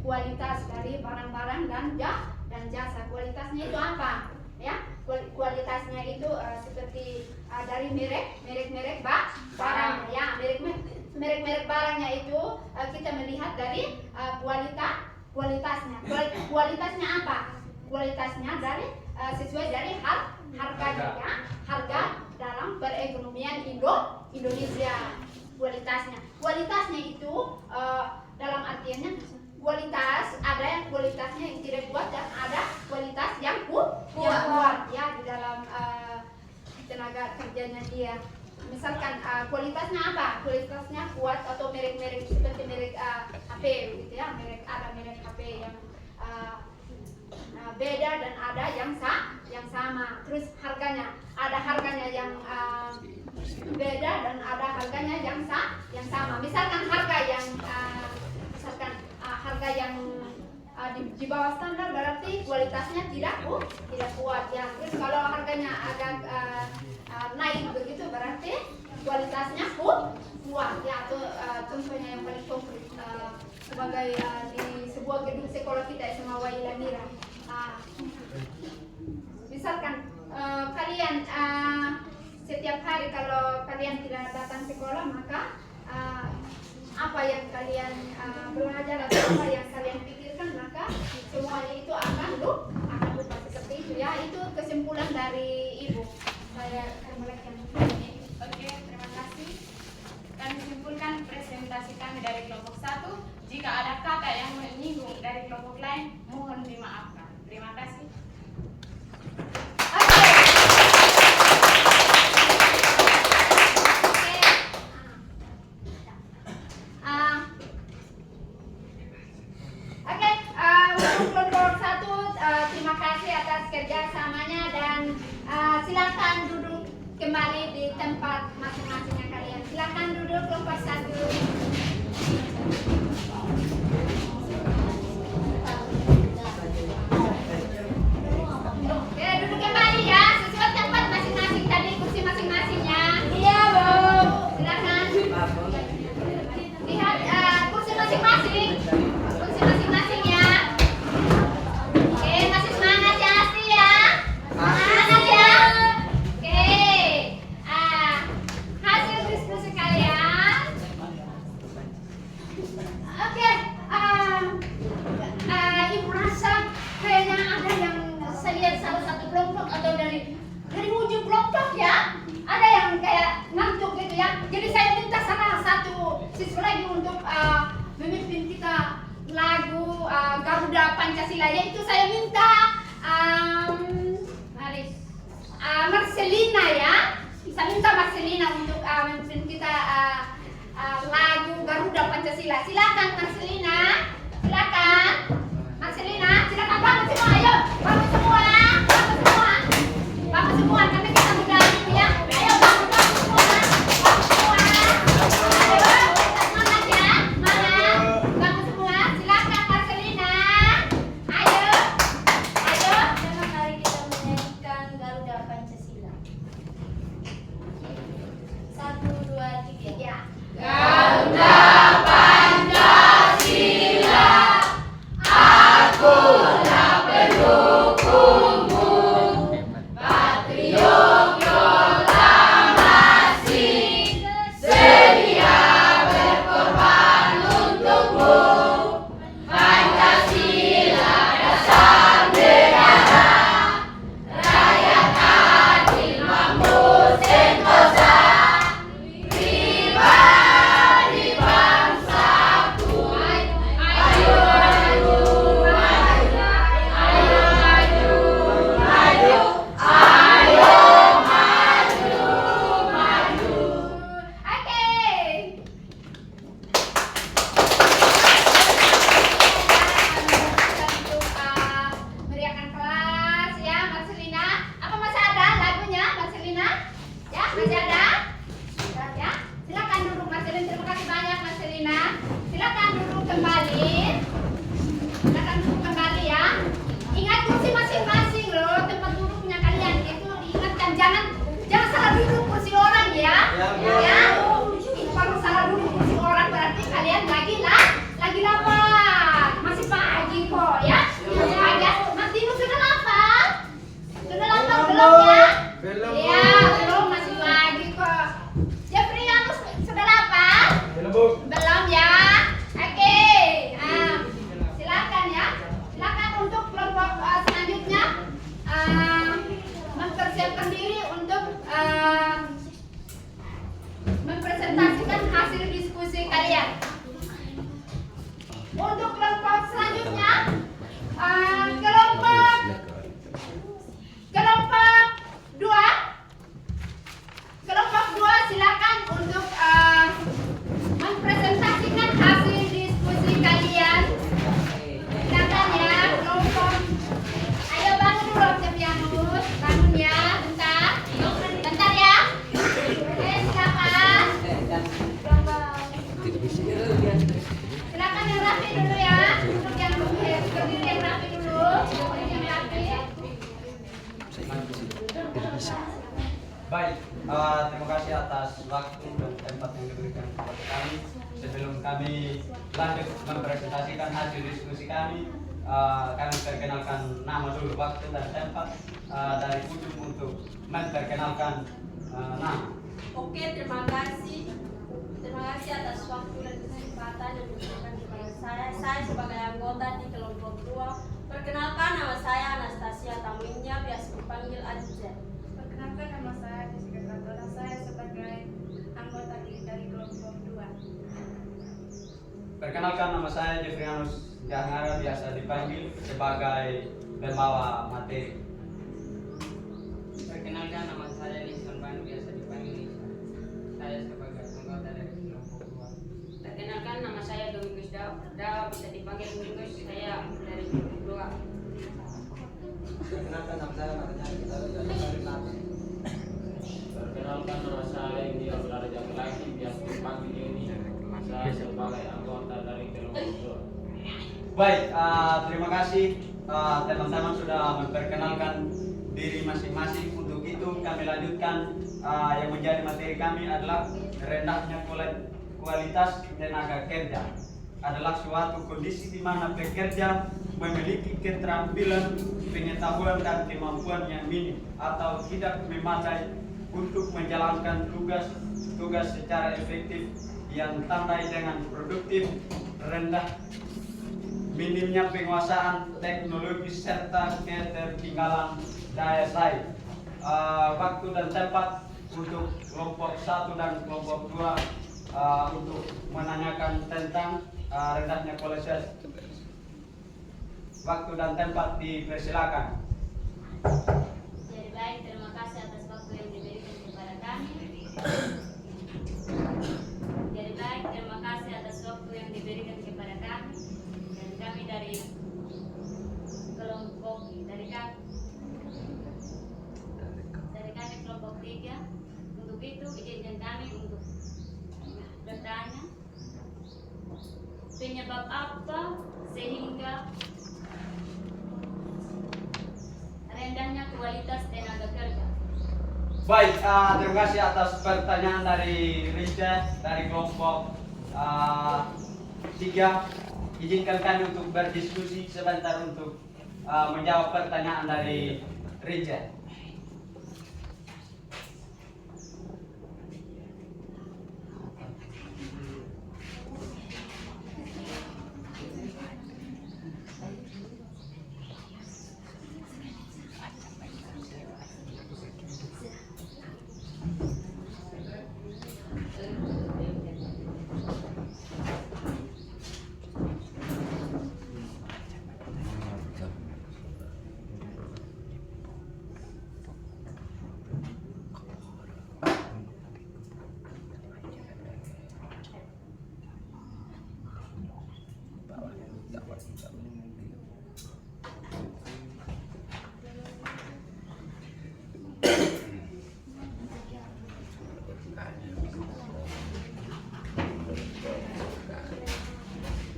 kualitas dari barang-barang dan jasa. Kualitasnya itu apa ya? Kualitasnya itu seperti dari merek barang ya. Merek barangnya itu kita melihat dari kualitasnya. Kualitasnya apa? Kualitasnya dari sesuai dari harganya ya. Harga dalam perekonomian Indonesia. Kualitasnya itu dalam artiannya kualitas, ada yang kualitasnya yang tidak kuat dan ada kualitas yang kuat ya di dalam tenaga kerjanya dia. Misalkan kualitasnya apa? Kualitasnya kuat atau merek-merek seperti merek HP gitu ya, merek HP yang beda dan ada yang sama. Terus harganya, ada harganya yang beda dan ada harganya yang sama. Misalkan harga yang di bawah standar berarti kualitasnya tidak kuat ya. Terus kalau harga suaranya agak naik begitu berarti kualitasnya kuat ya, atau contohnya yang paling konkret sebagai di sebuah gedung sekolah kita SMA Wailanira. Misalkan kalian setiap hari kalau kalian tidak datang sekolah, maka apa yang kalian belajar atau apa yang kalian pikirkan, maka semuanya itu akan lupa seperti itu ya. Itu kesimpulan dari Ibu. Saya melanjutkan. Oke, terima kasih. Kami simpulkan presentasi kami dari kelompok 1. Jika ada kata yang menyinggung dari kelompok lain, mohon dimaafkan. Terima kasih. Untuk kelompok 1, terima kasih atas kerjasamanya dan silakan duduk kembali di tempat masing-masingnya kalian. Silakan duduk kelompok 1. Duduk kembali ya, sesuai tempat masing-masing tadi, kursi masing-masingnya. Iya, Bu. Silakan. Lihat kursi masing-masing. Kursi masing-masing ya. Oke, masih semangat ya, Asti ya. Semangat ya. Oke. Hasil diskusi kalian. Oke. Ibu rasa kayaknya ada yang saya lihat salah satu kelompok atau dari ujung kelompok ya, ada yang kayak ngantuk gitu ya. Jadi saya minta salah satu siswa lagi untuk memimpin kita lagu Garuda Pancasila, yaitu saya minta Marcelina ya. Saya minta Marcelina untuk memimpin kita lagu Garuda Pancasila. Silakan Marcelina. Silakan. Marcelina, silakan bangun semua, ayo. Bangun semua. Bangun semua. Bangun semua karena kita sudah ya. Ayo bangun semua. Bangun semua. Ayo, semangat ya. Semangat. Bangun semua. Silakan Marcelina. Ayo. Ayo. Mari kita menyanyikan Garuda Pancasila. 1, 2, 3 ya. Garuda Pancasila, akulah pendukungmu, patriot proklamasi, sedia berkorban untukmu. Pancasila dasar negara, rakyat adil makmur sentosa, pribadi bangsaku. Ayo maju, maju, ayo maju, maju, ayo maju, maju. Oke. Untuk meriahkan kelas ya, Marcelina. Apa masih ada lagunya, Marcelina? Ya, masih ada? Ya, silakan duduk Marcelina. Terima kasih banyak Marcelina. Silakan duduk kembali. Silakan duduk kembali ya. Ingat kursi masing-masing loh, tempat duduknya kalian itu diingatkan, jangan salah duduk kursi orang ya. Ya. Kalau salah duduk kursi orang berarti kalian lagi lapar. Masih pagi kok ya. Masih pagi. Mas Dino sudah lapar? Sudah lapar belum ya? Belum. Iya, belum, masih pagi kok. Jeffrey, kamu sudah lapar? Belum, Bu. Belum ya? Oke. Silakan ya. Silakan untuk kelompok selanjutnya mempersiapkan diri untuk mempresentasikan hasil diskusi kalian. Untuk kelompok selanjutnya kelompok 2. Kelompok 2 silakan untuk mempresentasikan hasil diskusi kalian. Silakan ya kelompok. Ayo bangun dulu Septianus, bangun ya, bentar ya. Oke, silakan. Silakan yang rapi dulu ya. Baik, terima kasih atas waktu dan tempat yang diberikan kepada kami. Sebelum kami lanjut mempresentasikan hasil diskusi kami perkenalkan nama dulu, waktu dan tempat dari Ujung untuk memperkenalkan nama. Oke, terima kasih. Terima kasih atas waktu dan kesempatan yang diberikan kepada saya. Saya sebagai anggota di kelompok 2. Perkenalkan, nama saya Anastasia Tamunya, biasa dipanggil Ajija. Perkenalkan, nama saya Jessica Pratona. Saya sebagai anggota dari kelompok 2. Perkenalkan, nama saya Jeffrianus Jangara, biasa dipanggil sebagai pembawa materi. Perkenalkan, nama saya Lison Ban, biasa dipanggil Lisa. Saya sebagai anggota dari kelompok 2. Perkenalkan, nama saya Domingus Dawa, bisa dipanggil Domingus. Saya dari kelompok 2. Perkenalkan, nama saya Marjan Kita dari kelompok 8. Perkenalkan, nama saya Indi Abdullah Laki, biasa dipanggil Yuni. Saya sebagai anggota dari kelompok 2. Baik, terima kasih teman-teman sudah memperkenalkan diri masing-masing. Untuk itu kami lanjutkan, yang menjadi materi kami adalah rendahnya kualitas tenaga kerja. Adalah suatu kondisi di mana pekerja memiliki keterampilan, pengetahuan dan kemampuan yang minim atau tidak memadai untuk menjalankan tugas secara efektif, yang tandai dengan produktif rendah, minimnya penguasaan teknologi serta ketertinggalan daya saing. Waktu dan tempat untuk kelompok 1 dan kelompok 2 untuk menanyakan tentang rendahnya kualitas. Waktu dan tempat dipersilakan. Jadi baik, terima kasih atas waktu yang diberikan kepada kami. Jadi baik, terima kasih atas waktu yang diberikan kepada kami. Dan kami dari kelompok dari kami kelompok 3. Untuk itu izinkan kami untuk bertanya, penyebab apa sehingga rendahnya kualitas tenaga kerja? Baik, terima kasih atas pertanyaan dari Rinca dari kelompok 3. Izinkan kami untuk berdiskusi sebentar untuk menjawab pertanyaan dari Rinca.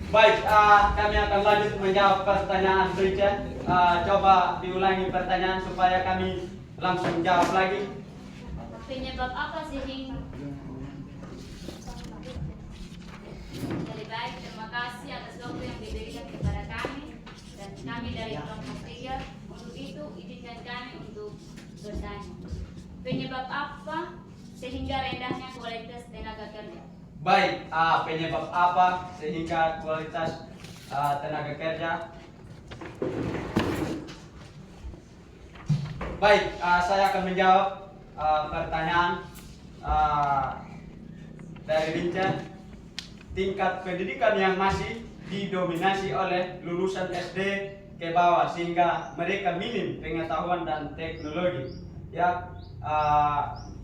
Baik, kami akan lanjut menjawab pertanyaan Rinca. Coba diulangi pertanyaan supaya kami langsung jawab lagi. Penyebab apa sehingga? Jadi baik, terima kasih atas waktu yang diberikan kepada kami dan kami dari kelompok 3. Untuk itu izinkan kami untuk bertanya, penyebab apa sehingga rendahnya kualitas tenaga kerja? Baik, penyebab apa sehingga kualitas tenaga kerja? Baik, saya akan menjawab pertanyaan dari Rinca. Tingkat pendidikan yang masih didominasi oleh lulusan SD ke bawah sehingga mereka minim pengetahuan dan teknologi. Ya,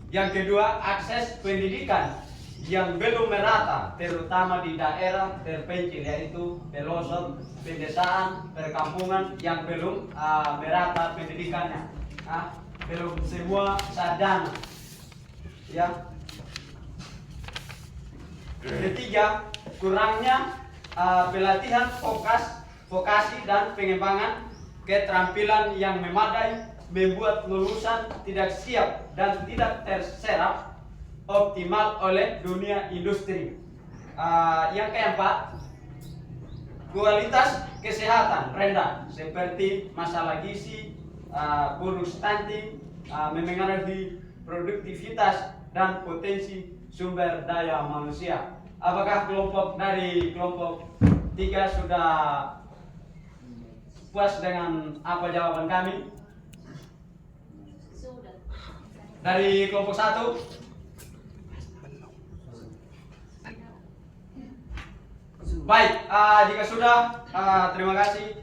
yang kedua, akses pendidikan yang belum merata, terutama di daerah terpencil yaitu pelosok, pedesaan, perkampungan yang belum merata pendidikannya, belum semua sarjana. Ya. Ketiga, kurangnya pelatihan vokasi dan pengembangan keterampilan yang memadai membuat lulusan tidak siap dan tidak terserap optimal oleh dunia industri. Yang keempat, kualitas kesehatan rendah seperti masalah gizi, bonus stunting, memengaruhi produktivitas dan potensi sumber daya manusia. Apakah dari kelompok 3 sudah puas dengan apa jawaban kami? Sudah. Dari kelompok 1? Baik, jika sudah, terima kasih.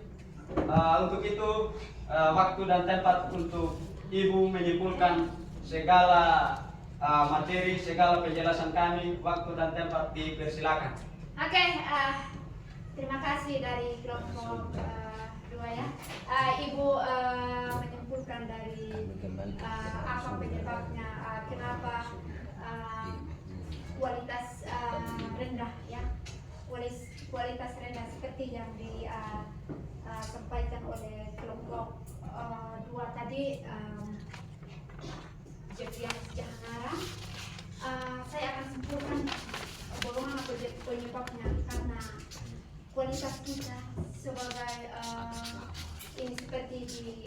Untuk itu, waktu dan tempat untuk Ibu menyimpulkan segala materi, segala penjelasan kami, waktu dan tempat dipersilakan. Oke, terima kasih dari kelompok 2 ya. Ibu menyimpulkan dari apa penyebabnya, kenapa kualitas rendah ya, kualitas rendah seperti yang disampaikan oleh kelompok 2 tadi. Jadi yang sejahtera, saya akan simpulkan bagaimana penyebabnya, karena kualitas kita sebagai ini seperti di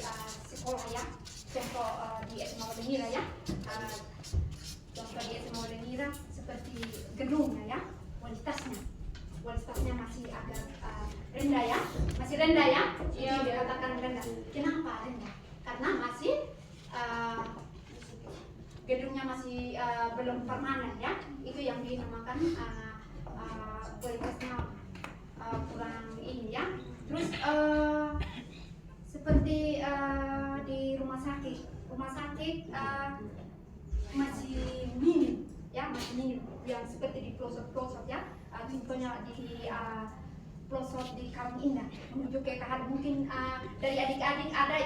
sekolah ya, contoh di SMA Walenira ya, contoh di SMA Walenira seperti gedungnya ya, kualitasnya masih agak rendah ya, masih rendah ya, itu dikatakan rendah. Kenapa rendah? Karena masih gedungnya masih belum permanen ya, itu yang dinamakan kualitasnya kurang ini ya. Terus seperti di rumah sakit masih minim ya, masih minim yang seperti di pelosok-pelosok ya, contohnya di pelosok di Karang Indah menuju ke Kahar. Mungkin dari adik-adik ada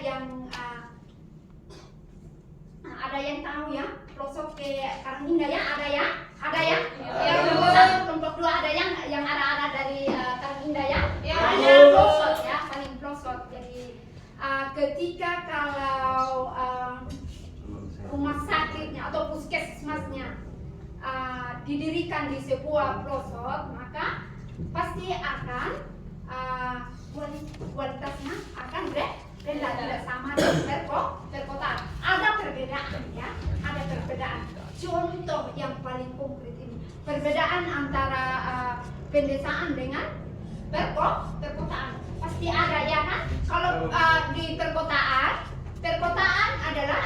yang tahu ya, pelosok ke Karang Indah ya, ada ya, kelompok 2 ada yang arah-arah dari Karang Indah ya, ada pelosok ya, paling pelosok. Jadi ketika kalau rumah sakitnya atau puskesmasnya didirikan di sebuah pelosok, maka pasti akan kualitasnya akan rendah, tidak sama dengan perkotaan. Ada perbedaan ya, ada perbedaan. Contoh yang paling konkret ini, perbedaan antara pedesaan dengan perkotaan pasti ada ya kan. Kalau di perkotaan adalah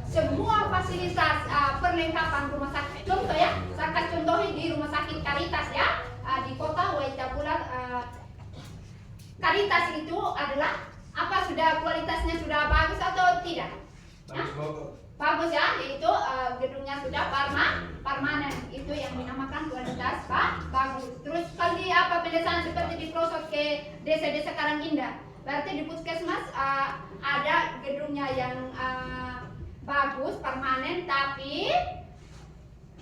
semua fasilitas perlengkapan rumah sakit. Contoh ya, saya akan contohin di rumah sakit Caritas ya, di kota Waitapula. Caritas itu adalah apa, sudah kualitasnya sudah bagus atau tidak? Bagus ya, yaitu gedungnya sudah permanen, itu yang dinamakan kualitas bagus. Terus kalau di pedesaan seperti di pelosok ke desa-desa Karang Indah, berarti di puskesmas ada gedungnya yang bagus, permanen, tapi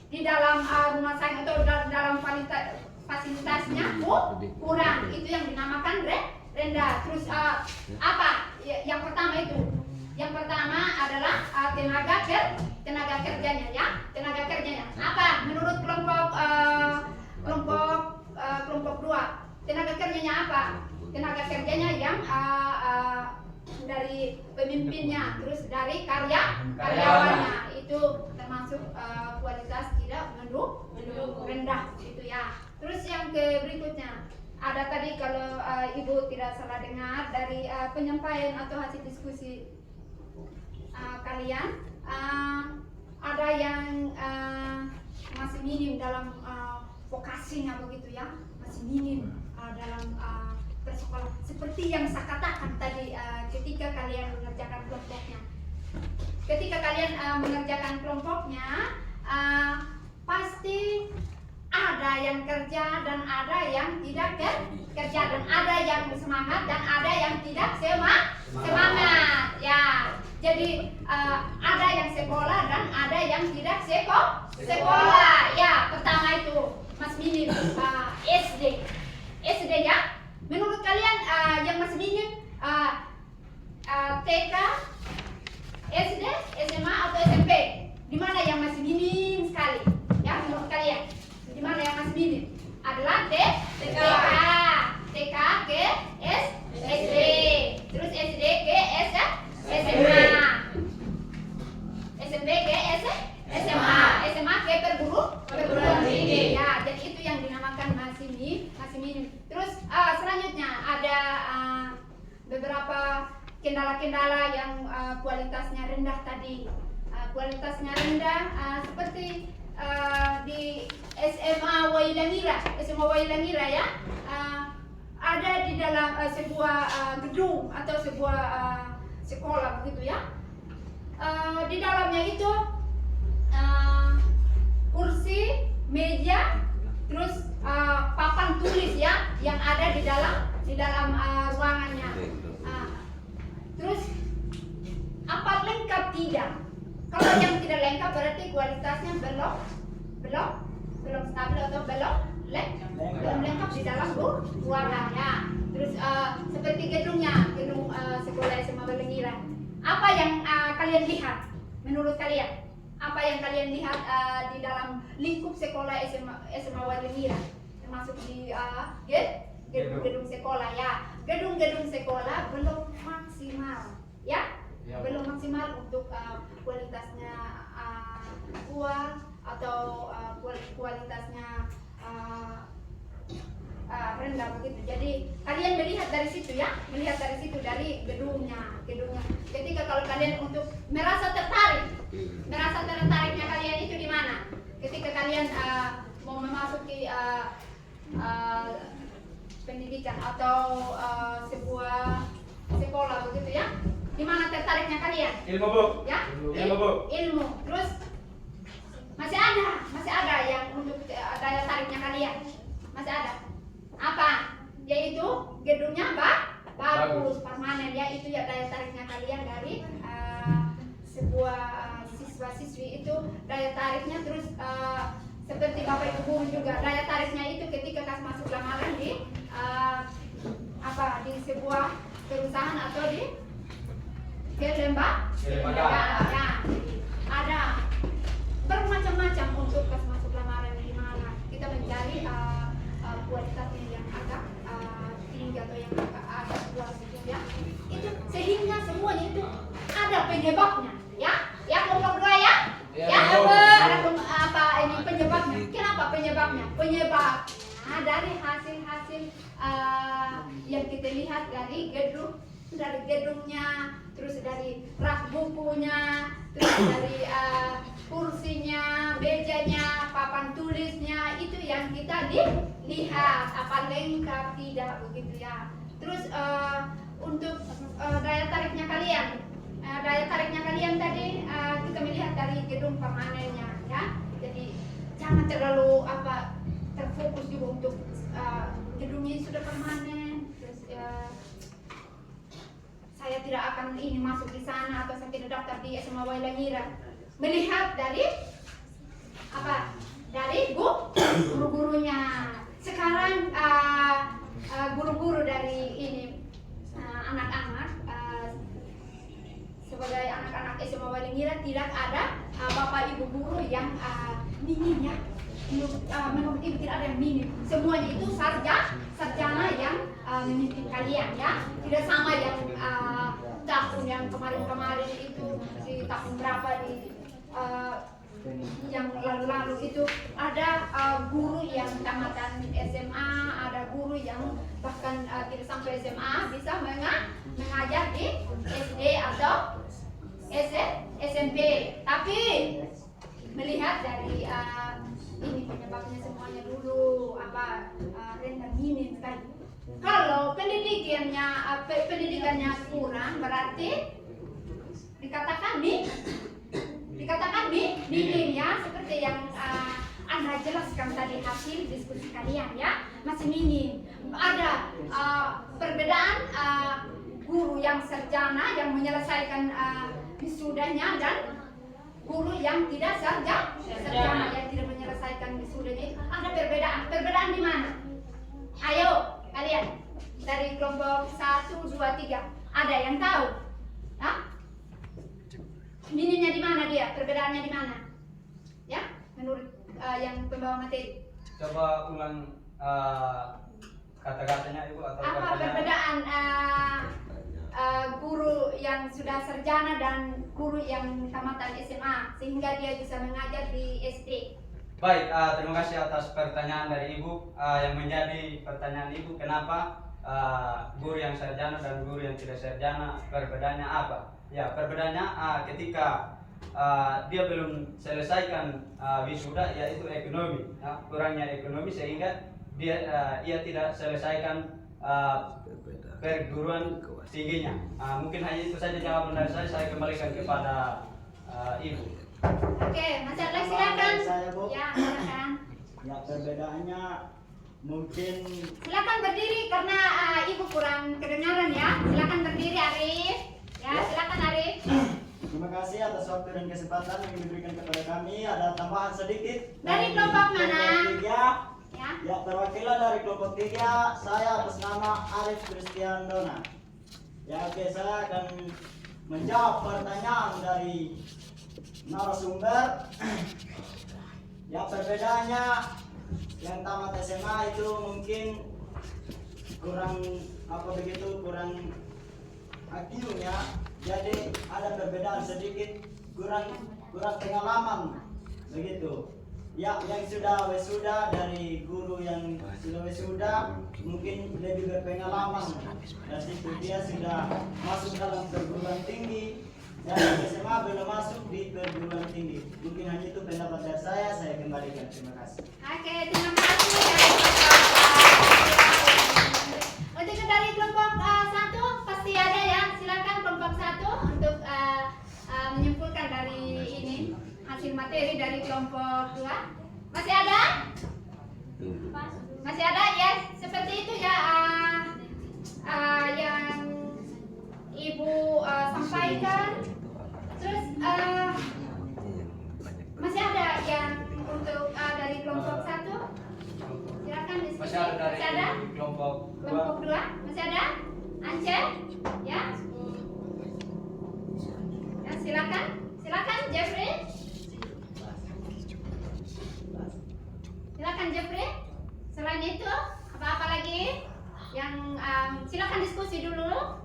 di dalam rumah sakit atau dalam fasilitasnya kurang, itu yang dinamakan rendah. Terus yang pertama itu, yang pertama adalah tenaga kerjanya ya, tenaga kerjanya apa menurut kelompok 2, tenaga kerjanya apa? Tenaga kerjanya yang dari pemimpinnya, terus dari karyawannya, itu termasuk kualitas tidak mendukung, rendah itu ya. Terus yang berikutnya ada tadi, kalau Ibu tidak salah dengar dari penyampaian atau hasil diskusi kalian, ada yang masih minim dalam vokasinya begitu ya, masih minim dalam bersekolah. Seperti yang saya katakan tadi, ketika kalian mengerjakan kelompoknya, pasti ada yang kerja dan ada yang tidak kerja, dan ada yang semangat dan ada yang tidak semangat ya. Jadi ada yang sekolah dan ada yang tidak sekolah ya. Pertama itu mas minim SD ya. Menurut kalian yang masih minim TK, SD, SMA atau SMP? Di mana yang masih minim sekali? Ya, menurut kalian? Di mana yang masih minim? Adalah TK, TK ke SD, terus SD ke SMA, SMP ke SMA, SMA ke perguruan tinggi. Ya, jadi itu yang dinamakan masih minim. Terus selanjutnya ada beberapa kendala-kendala yang kualitasnya rendah tadi. Kualitasnya rendah seperti di SMA Wailangira ya, ada di dalam sebuah gedung atau sebuah sekolah begitu ya. Di dalamnya itu kursi, meja, terus papan tulis ya yang ada di dalam ruangannya. Terus apa lengkap tidak? Kalau yang tidak lengkap berarti kualitasnya belum stabil atau belum lengkap di dalam ruangan ya. Terus seperti gedung sekolah SMA Wailangira. Apa yang kalian lihat? Menurut kalian apa yang kalian lihat di dalam lingkup sekolah SMA Wailangira? Termasuk di gedung sekolah ya. Gedung-gedung sekolah belum maksimal ya. Belum maksimal untuk kualitasnya kuat atau kualitasnya rendah begitu. Jadi kalian melihat dari situ ya, dari gedungnya. Ketika kalau kalian untuk merasa tertariknya kalian itu di mana? Ketika kalian mau memasuki pendidikan atau sebuah sekolah begitu ya. Di mana tertariknya kalian? Ilmu, Bu. Ya? Ilmu, Bu. Ilmu. Terus masih ada yang untuk daya tariknya kalian. Masih ada. Apa? Yaitu gedungnya bagus, permanen ya. Itu ya daya tariknya kalian dari sebuah siswa-siswi itu daya tariknya. Terus seperti Bapak Ibu guru juga daya tariknya itu ketika kas masuk lamaran di di sebuah perusahaan atau di lembaga ya. Ada bermacam-macam untuk kas masuk lamaran di mana kita mencari kualitasnya yang agak tinggi atau yang agak luas gitu ya. Itu sehingga semuanya itu ada penyebabnya ya. Ya kelompok 2 ya. Ya ada penyebabnya. Kenapa penyebabnya? Penyebabnya dari hasil yang kita lihat dari gedungnya, terus dari rak bukunya, terus dari kursinya, mejanya, papan tulisnya, itu yang kita lihat apa lengkap tidak begitu ya. Terus untuk daya tariknya kalian tadi kita melihat dari gedung permanennya ya. Jadi jangan terlalu terfokus juga untuk gedungnya sudah permanen. Terus saya tidak akan masuk di sana atau saya tidak daftar di SMA Wailangira. Melihat dari guru-gurunya. Sekarang guru-guru dari anak-anak sebagai anak-anak SMA Wailangira tidak ada Bapak Ibu guru yang minim ya. Menurut ibu tidak ada yang minim. Semuanya itu sarjana yang memimpin kalian ya. Tidak sama yang tahun yang kemarin itu di tahun berapa yang lalu itu ada guru yang tamatan SMA, ada guru yang bahkan tidak sampai SMA bisa mengajar di SD atau SMP. Tapi melihat dari ini penyebabnya semuanya dulu rendah minim sekali. Kalau pendidikannya kurang berarti dikatakan minim ya, seperti yang Anda jelaskan tadi hasil diskusi kalian ya, masih minim. Ada perbedaan guru yang sarjana yang menyelesaikan wisudanya dan guru yang tidak sarjana yang tidak menyelesaikan wisudanya. Ada perbedaan di mana? Ayo kalian dari kelompok 1, 2, 3 ada yang tahu? Hah? minimnya di mana dia? Perbedaannya di mana? Ya, menurut yang pembawa materi. Coba ulang kata-katanya Ibu atau Apa pertanyaan. perbedaan guru yang sudah sarjana dan guru yang tamatan SMA sehingga dia bisa mengajar di SD? Baik, terima kasih atas pertanyaan dari Ibu. Yang menjadi pertanyaan Ibu, kenapa guru yang sarjana dan guru yang tidak sarjana perbedaannya apa? Ya, perbedaannya ketika dia belum selesaikan wisuda, yaitu ekonomi, ya, kurangnya ekonomi sehingga ia tidak selesaikan perguruan tingginya. Mungkin hanya itu saja jawaban dari saya kembalikan kepada Ibu. Oke, Mas Adlai silakan. Saya, Bu. Ya, silakan. Ya, perbedaannya mungkin Silakan berdiri karena Ibu kurang kedengaran ya. Silakan berdiri Arif. Ya, silakan Arif. terima kasih atas waktu dan kesempatan yang diberikan kepada kami. Ada tambahan sedikit Dari kelompok mana? kelompok 3. Ya. Ya, perwakilan dari kelompok 3, saya atas nama Arif Christian Dona. Ya, oke, saya akan menjawab pertanyaan dari narasumber. Ya, perbedaannya yang tamat SMA itu mungkin kurang kurang IQ-nya, jadi ada perbedaan sedikit, kurang pengalaman begitu. Ya, yang sudah wisuda dari guru yang sudah wisuda mungkin lebih berpengalaman, dan itu dia sudah masuk dalam perguruan tinggi. Dan SMA belum masuk di perguruan tinggi. Mungkin hanya itu pendapat dari saya kembalikan. Terima kasih. Oke, terima kasih dari kelompok 1 pasti ada ya. Silakan kelompok 1 untuk menyimpulkan dari ini hasil materi dari kelompok 2. Masih ada? Masih ada ya? Seperti itu ya yang Ibu sampaikan. Terus masih ada yang untuk dari kelompok 1? Silakan diskusi. Masih ada dari Masih ada? kelompok 2. Kelompok 2 masih ada? Ance? Ya? Ya, silakan. Silakan Jeffrey. Silakan Jeffrey. Selain itu, apa-apa lagi? Yang silakan diskusi dulu.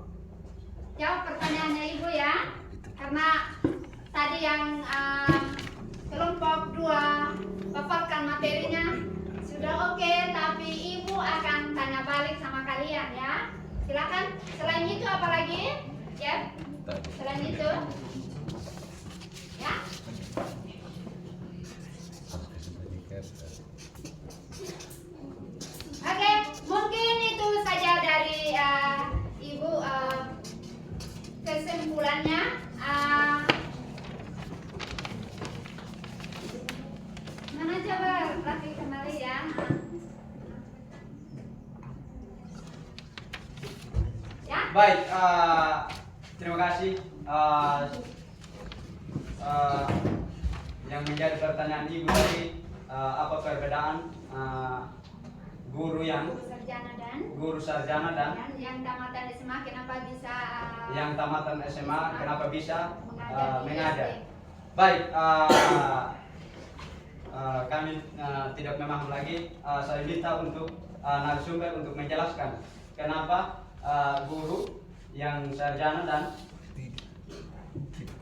Jawab pertanyaannya Ibu ya. Karena tadi yang kelompok 2 paparkan materinya sudah oke, tapi Ibu akan tanya balik sama kalian ya. Silakan. Selain itu apa lagi? Ya. Selain itu. Ya. Oke, mungkin itu saja dari Ibu kesimpulannya. Mana coba Raffi kembali ya. Ya. Baik, terima kasih. Yang menjadi pertanyaan Ibu tadi, apa perbedaan guru yang Guru sarjana dan yang tamatan SMA kenapa bisa mengajar. Baik, kami tidak memaham lagi. Saya minta untuk narasumber untuk menjelaskan kenapa guru yang sarjana dan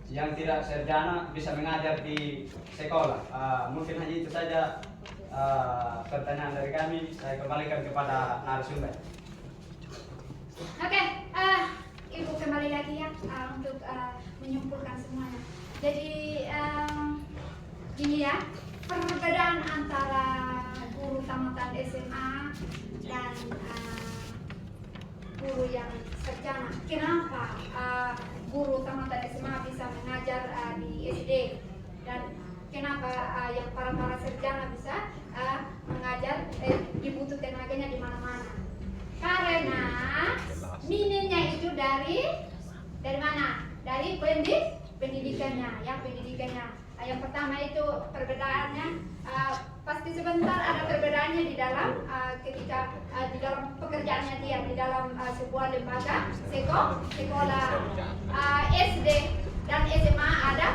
yang tidak sarjana bisa mengajar di sekolah. Mungkin hanya itu saja pertanyaan dari kami. Saya kembalikan kepada narasumber. Oke, Ibu kembali lagi ya untuk menyimpulkan semuanya. Jadi ini ya, perbedaan antara guru tamatan SMA dan guru yang sarjana. Kenapa guru tamatan SMA bisa mengajar di SD dan kenapa yang para sarjana bisa mengajar dibutuh tenaganya di mana-mana? Karena minimnya itu dari mana? Dari pendidikannya, ya pendidikannya. Yang pertama itu perbedaannya pasti sebentar ada perbedaannya di dalam ketika di dalam pekerjaannya dia di dalam sebuah lembaga sekolah SD dan SMA ada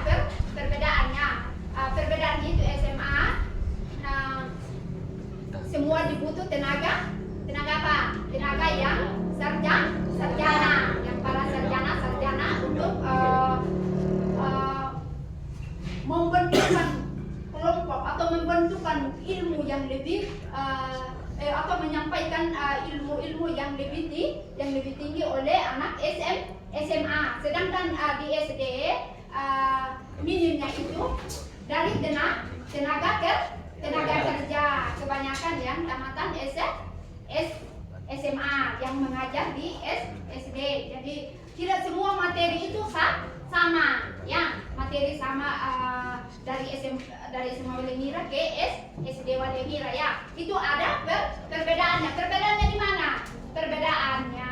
perbedaannya. Perbedaannya itu SMA semua dibutuh tenaga apa? Tenaga yang sarjana, yang para sarjana untuk membentukkan kelompok atau membentukkan ilmu yang lebih atau menyampaikan ilmu-ilmu yang lebih tinggi oleh anak SMA. Sedangkan di SD minimnya itu dari tenaga kerja, kebanyakan yang tamatan SMA yang mengajar di SD. Jadi tidak semua materi itu sama, ya, materi sama dari SMA Walengira ke SD Walengira, ya. Itu ada perbedaannya. Perbedaannya di mana? Perbedaannya,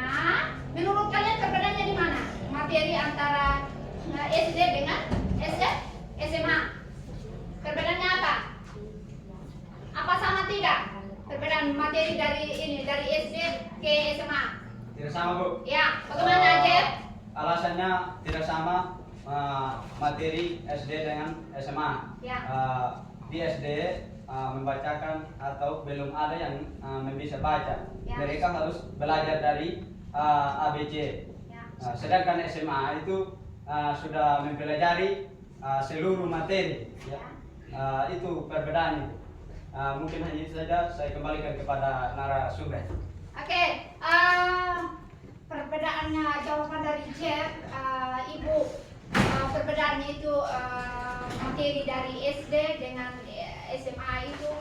menurut kalian perbedaannya di mana? Materi antara SD dengan SMA. Perbedaannya apa? Apa sama tidak? Perbedaan materi dari SD ke SMA. Tidak sama, Bu. Ya, bagaimana, Jeff? Alasannya tidak sama materi SD dengan SMA. Ya. Di SD membacakan atau belum ada yang bisa baca. Ya. Mereka harus belajar dari ABC. Ya. Sedangkan SMA itu sudah mempelajari seluruh materi. Ya. Itu perbedaannya. Mungkin hanya itu saja. Saya kembalikan kepada narasumber. Oke, perbedaannya jawaban dari Jeff, Ibu, perbedaannya itu materi dari SD dengan SMA itu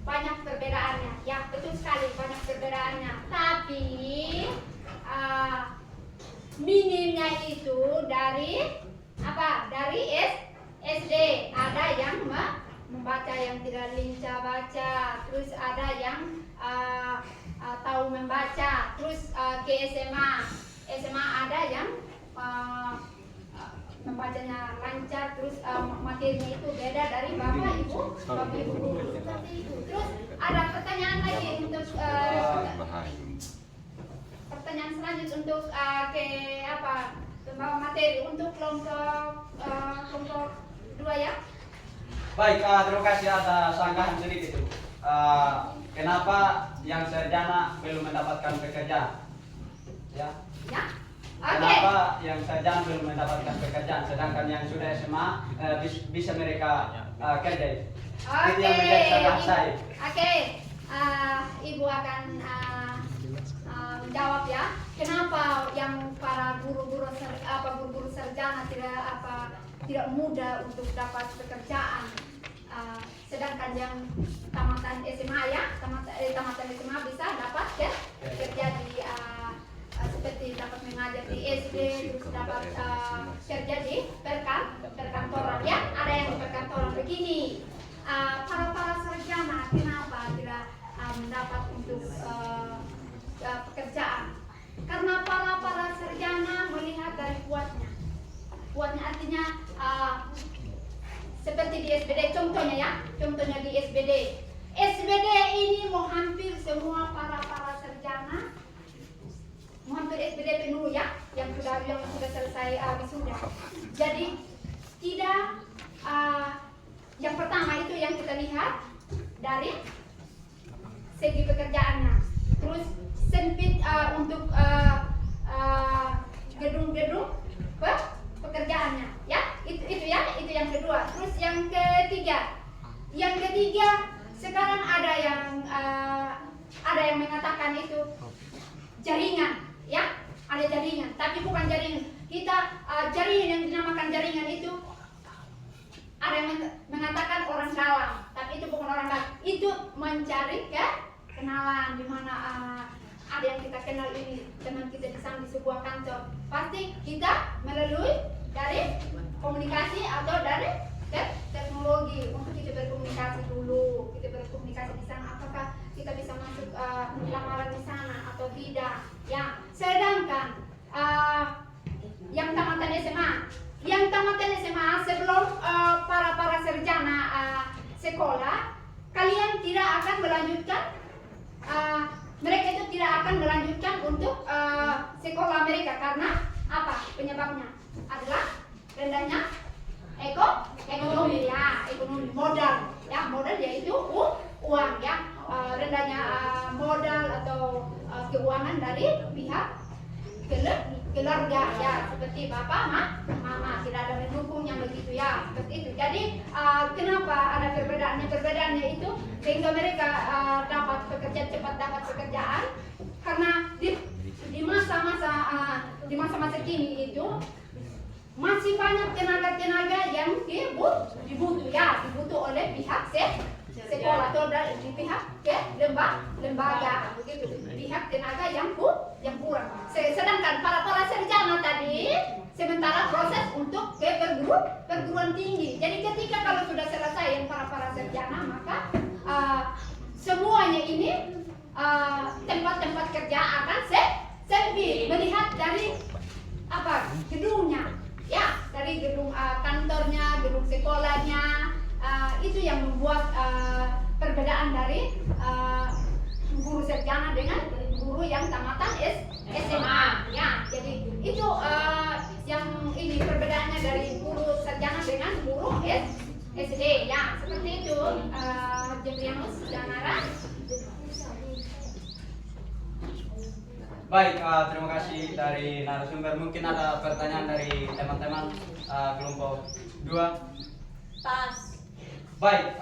banyak perbedaannya. Ya, betul sekali banyak perbedaannya. Tapi minimnya itu dari apa? Dari SD. Ada yang membaca, yang tidak lincah baca, terus ada yang tahu membaca, terus ke SMA ada yang membacanya lancar, terus materinya itu beda dari bapak ibu guru, seperti itu. Terus ada pertanyaan lagi untuk pertanyaan selanjutnya untuk ke apa, materi untuk kelompok 2, ya. Baik, terima kasih atas sanggahan sedikit. Kenapa yang sarjana belum mendapatkan pekerjaan? Ya. Ya. Oke. Kenapa yang sarjana belum mendapatkan pekerjaan, sedangkan yang sudah SMA bisa mereka kerja? Itu yang menjadi sanggahan saya. Oke. Ibu akan menjawab, ya. Kenapa yang para guru-guru sarjana tidak mudah untuk dapat pekerjaan, sedangkan yang tamatan SMA, ya, tamatan SMA bisa dapat kerja di seperti dapat mengajar di SD, terus dapat kerja di perkantoran, ya. Ada yang di perkantoran begini. Para sarjana kenapa tidak mendapat untuk pekerjaan? Karena para sarjana melihat dari kuatnya artinya seperti di SBD, contohnya, ya, contohnya di SBD ini mau hampir semua para sarjana, mau hampir SBD penuh, ya, yang sudah selesai wisuda. Jadi tidak yang pertama itu yang kita lihat dari segi pekerjaannya, terus sempit untuk gedung-gedung pekerjaannya, ya, itu yang kedua. Terus yang ketiga sekarang ada yang mengatakan itu jaringan, ya, ada jaringan, tapi bukan jaringan kita, jaringan yang dinamakan jaringan itu ada yang mengatakan orang dalam, tapi itu bukan orang dalam, itu mencari kenalan di mana ada yang kita kenal ini teman kita di sana di sebuah kantor, pasti kita melalui dari komunikasi atau dari teknologi untuk kita berkomunikasi dulu, kita berkomunikasi di sana apakah kita bisa masuk lamaran di sana atau tidak, ya. Sedangkan yang tamatan SMA sebelum para sarjana sekolah, kalian tidak akan melanjutkan mereka itu tidak akan melanjutkan untuk sekolah mereka. Karena apa penyebabnya? adalah rendahnya ekonomi ya, ekonomi modal ya, modal yaitu uang ya. Rendahnya modal atau keuangan dari pihak keluarga ya, seperti bapak, mama tidak ada mendukung yang begitu ya, seperti itu. Jadi kenapa ada perbedaannya itu sehingga mereka dapat pekerjaan karena di masa-masa kini itu masih banyak tenaga yang dibutuh oleh pihak sekolah atau di pihak lembaga begitu, pihak tenaga yang kurang. Sedangkan para sarjana tadi sementara proses untuk ke perguruan tinggi. Jadi ketika kalau sudah selesai yang para sarjana, maka semuanya ini tempat-tempat kerja akan sepi melihat dari gedungnya ya, dari gedung kantornya, gedung sekolahnya. Itu yang membuat perbedaan dari guru sarjana dengan guru yang tamatan SMA ya. Jadi itu yang ini perbedaannya dari guru sarjana dengan guru SD ya, seperti itu. Jebrianus dan Nara. Baik, terima kasih dari narasumber. Mungkin ada pertanyaan dari teman-teman kelompok 2. Tas. Baik,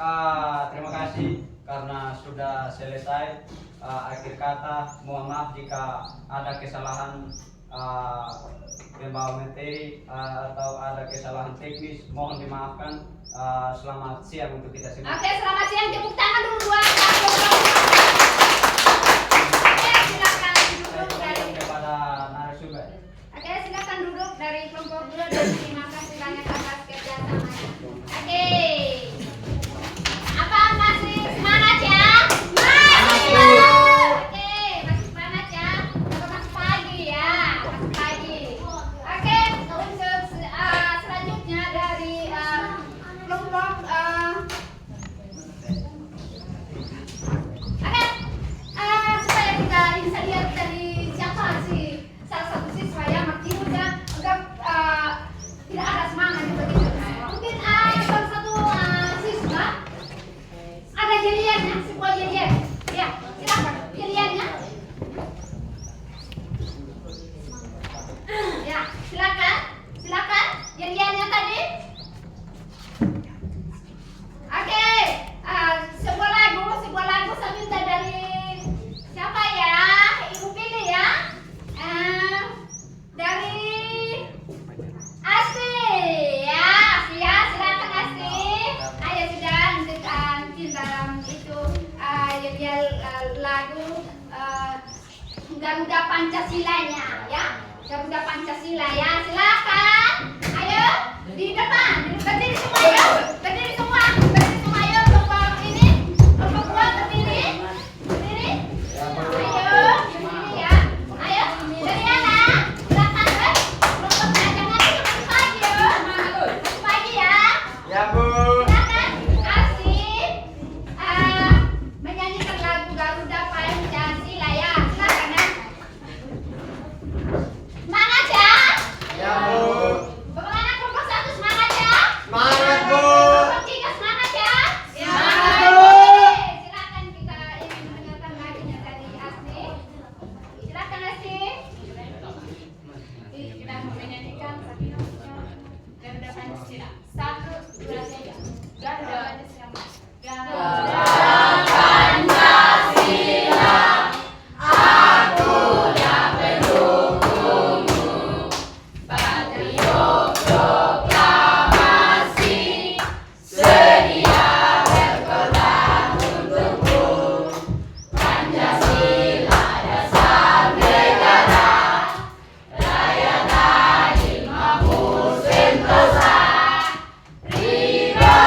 terima kasih karena sudah selesai. Akhir kata, mohon maaf jika ada kesalahan pembawa materi atau ada kesalahan teknis, mohon dimaafkan. Selamat siang untuk kita semua. Oke, selamat siang. Tepuk tangan dulu buat silakan duduk dari kepada narasumber. Oke, silakan duduk dari kelompok 2 dan terima kasih banyak atas kerjasamanya. Oke. Apa masih semangat ya? Masih. Oke, masih semangat ya. Masih pagi ya, masih pagi. Oke, untuk selanjutnya dari kelompok supaya kita bisa lihat dari siapa sih salah satu siswa yang masih muda agak tidak ada semangat begitu. Mungkin salah satu siswa ada jeliannya, sebuah jelian. Ya, silakan jeliannya. Ya, silakan jeliannya tadi. Oke, sebuah lagu saya minta dari siapa ya? Ibu pilih ya. Dari Asti ya, silakan Asti. Ayo sudah untuk dalam itu lagu Garuda Pancasilanya ya, Garuda Pancasila ya, silakan. Ayo di depan, berdiri semua ya, berdiri semua ayo kelompok ini, kelompok 2 berdiri. Ayo berdiri ya, ayo dari anak silakan kelompok jangan masih pagi ya, masih pagi ya. Ya Bu. Silakan Asih menyanyikan lagu Garuda Pancasila ya, silakan ya. Semangat ya. Ya Bu. Bagaimana kelompok 1 semangat ya? Semangat Bu. Kelompok 3 semangat ya? Semangat Bu. Oke, silakan kita ingin mendengarkan lagunya dari Asti. Silakan Asti. Kita mau menyanyikan Garuda Pancasila. 1, 2, 3. Garuda Pancasila. Garuda Riba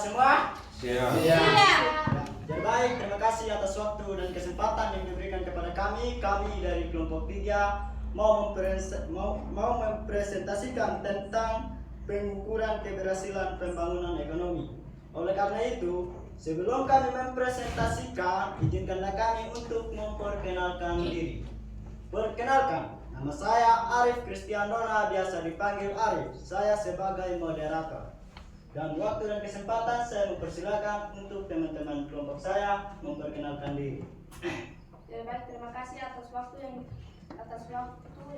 semua? Siap. Ya. Jadi baik, terima kasih atas waktu dan kesempatan yang diberikan kepada kami. Kami dari kelompok 3 mau mempresentasikan tentang pengukuran keberhasilan pembangunan ekonomi. Oleh karena itu, sebelum kami mempresentasikan, izinkanlah kami untuk memperkenalkan diri. Perkenalkan, nama saya Arif Kristiandona, biasa dipanggil Arif. Saya sebagai moderator. Dan waktu dan kesempatan saya mempersilakan untuk teman-teman kelompok saya memperkenalkan diri. Ya baik, terima kasih atas waktu yang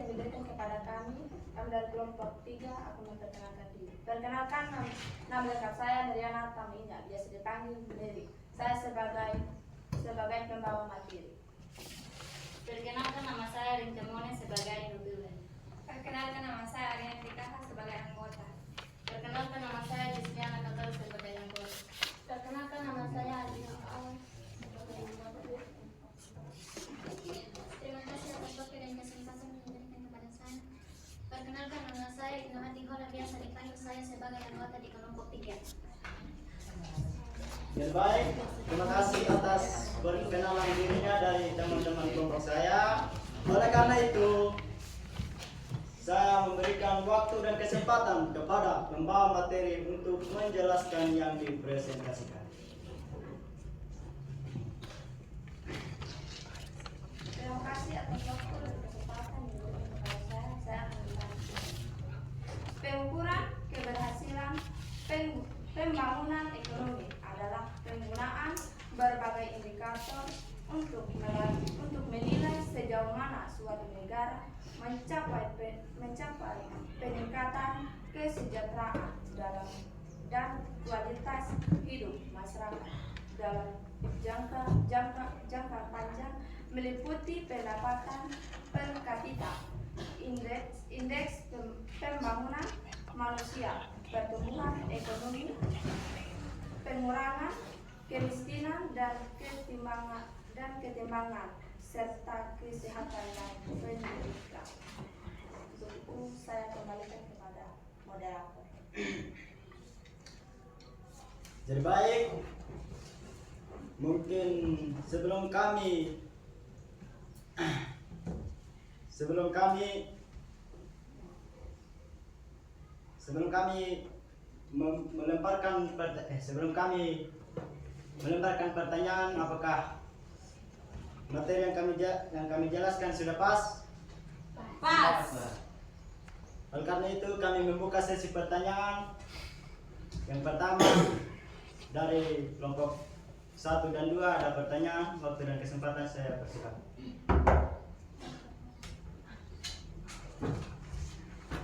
diberikan kepada kami. Kami dari kelompok 3 akan memperkenalkan diri. Perkenalkan, nama lengkap saya Mariana Taminya, biasa dipanggil Mary. Saya sebagai pembawa materi. Perkenalkan, nama saya Rinca Mone sebagai Nubila. Perkenalkan, nama saya Ariana Dikata sebagai anggota. Perkenalkan, nama saya Jusliana Katal sebagai anggota. Perkenalkan, nama saya Alina Awan sebagai anggota. Terima kasih atas waktu dan kesempatan yang diberikan kepada saya. Perkenalkan, nama saya Inahati Hora, biasa dipanggil saya sebagai anggota di kelompok 3. Jadi baik, terima kasih atas perkenalan dirinya dari teman-teman kelompok saya. Oleh karena itu, saya memberikan waktu dan kesempatan kepada pembawa materi untuk menjelaskan yang dipresentasikan. Terima kasih atas waktu dan kesempatan yang diberikan kepada saya. Saya akan membantu. Pengukuran keberhasilan pembangunan ekonomi adalah penggunaan berbagai indikator untuk menilai sejauh mana suatu negara mencapai peningkatan kesejahteraan dan kualitas hidup masyarakat dalam jangka panjang, meliputi pendapatan per kapita, indeks pembangunan manusia, pertumbuhan ekonomi, pengurangan kemiskinan dan ketimpangan, serta kesehatan dan pendidikan. Untuk itu saya kembalikan kepada moderator. Jadi baik, mungkin sebelum kami melemparkan pertanyaan, apakah materi yang kami jelaskan sudah pas? Pas. Oleh karena itu kami membuka sesi pertanyaan. Yang pertama dari kelompok 1 dan 2 ada pertanyaan. Waktu dan kesempatan saya persilakan.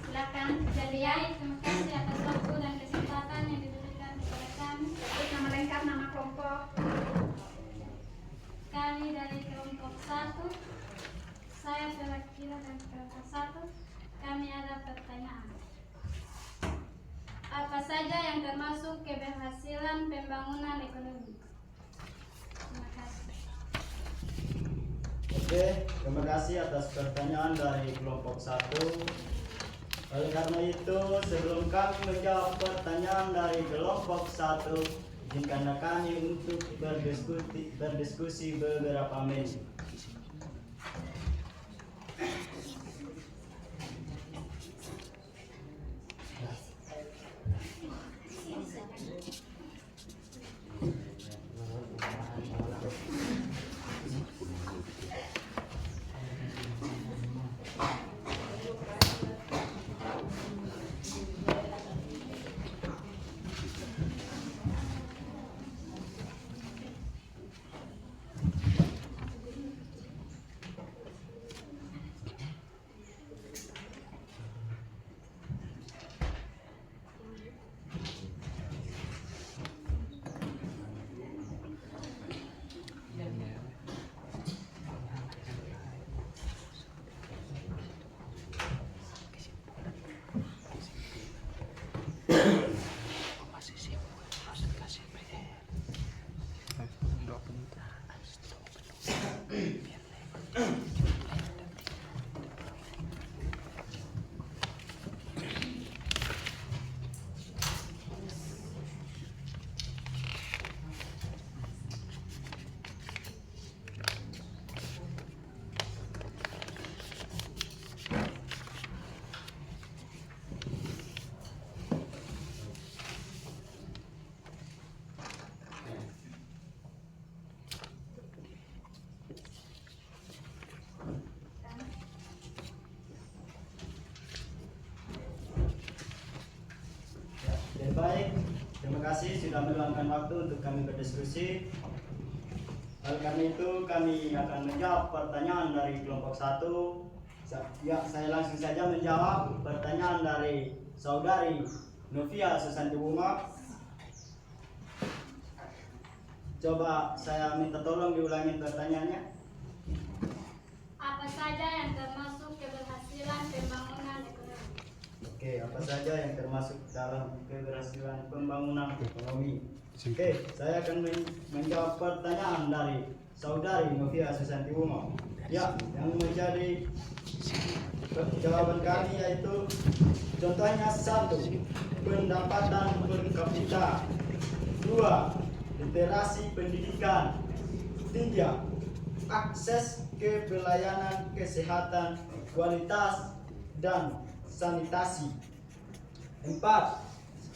Silakan. Jadi terima kasih atas waktu dan kesempatan yang diberikan kepada kami. Sebut nama lengkap, nama kelompok. Kami dari kelompok 1. Saya perwakilan dari kelompok 1. Kami ada pertanyaan. Apa saja yang termasuk keberhasilan pembangunan ekonomi? Terima kasih. Oke, terima kasih atas pertanyaan dari kelompok 1. Oleh karena itu, sebelum kami menjawab pertanyaan dari kelompok 1, izinkanlah kami untuk berdiskusi beberapa menit. kasih sudah meluangkan waktu untuk kami berdiskusi. Oleh karena itu kami akan menjawab pertanyaan dari kelompok 1. Ya, saya langsung saja menjawab pertanyaan dari saudari Novia Susanti Bunga. Coba saya minta tolong diulangi pertanyaannya. Apa saja yang termasuk keberhasilan pembangunan ekonomi? Oke, apa saja yang termasuk dalam keberhasilan pembangunan ekonomi? Oke, saya akan menjawab pertanyaan dari saudari Novia Susanti Bunga. Ya, yang menjadi jawaban kami yaitu contohnya 1. Pendapatan per kapita. 2. Literasi pendidikan. 3. Akses ke pelayanan kesehatan, kualitas dan sanitasi. 4.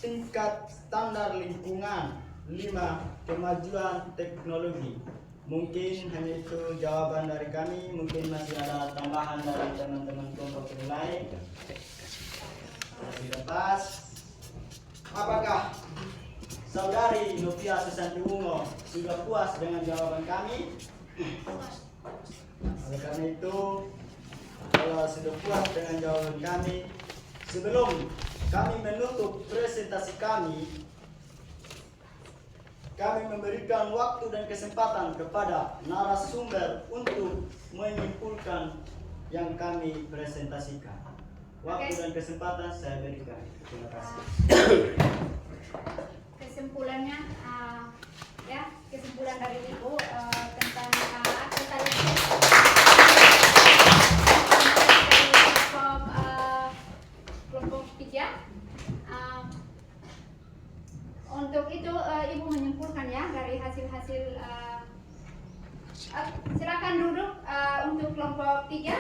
Tingkat standar lingkungan. 5. Kemajuan teknologi. Mungkin hanya itu jawaban dari kami. Mungkin masih ada tambahan dari teman-teman kelompok yang lain. Sudah pas. Apakah saudari Novia Susanti Bunga sudah puas dengan jawaban kami? Oleh karena itu, kalau sudah puas dengan jawaban kami, sebelum kami menutup presentasi kami memberikan waktu dan kesempatan kepada narasumber untuk menyimpulkan yang kami presentasikan. Waktu dan kesempatan saya berikan. Terima kasih. Kesimpulannya, kesimpulan dari Ibu tentang kelompok 3. Untuk itu Ibu menyimpulkan ya dari hasil-hasil. Silakan duduk untuk kelompok 3.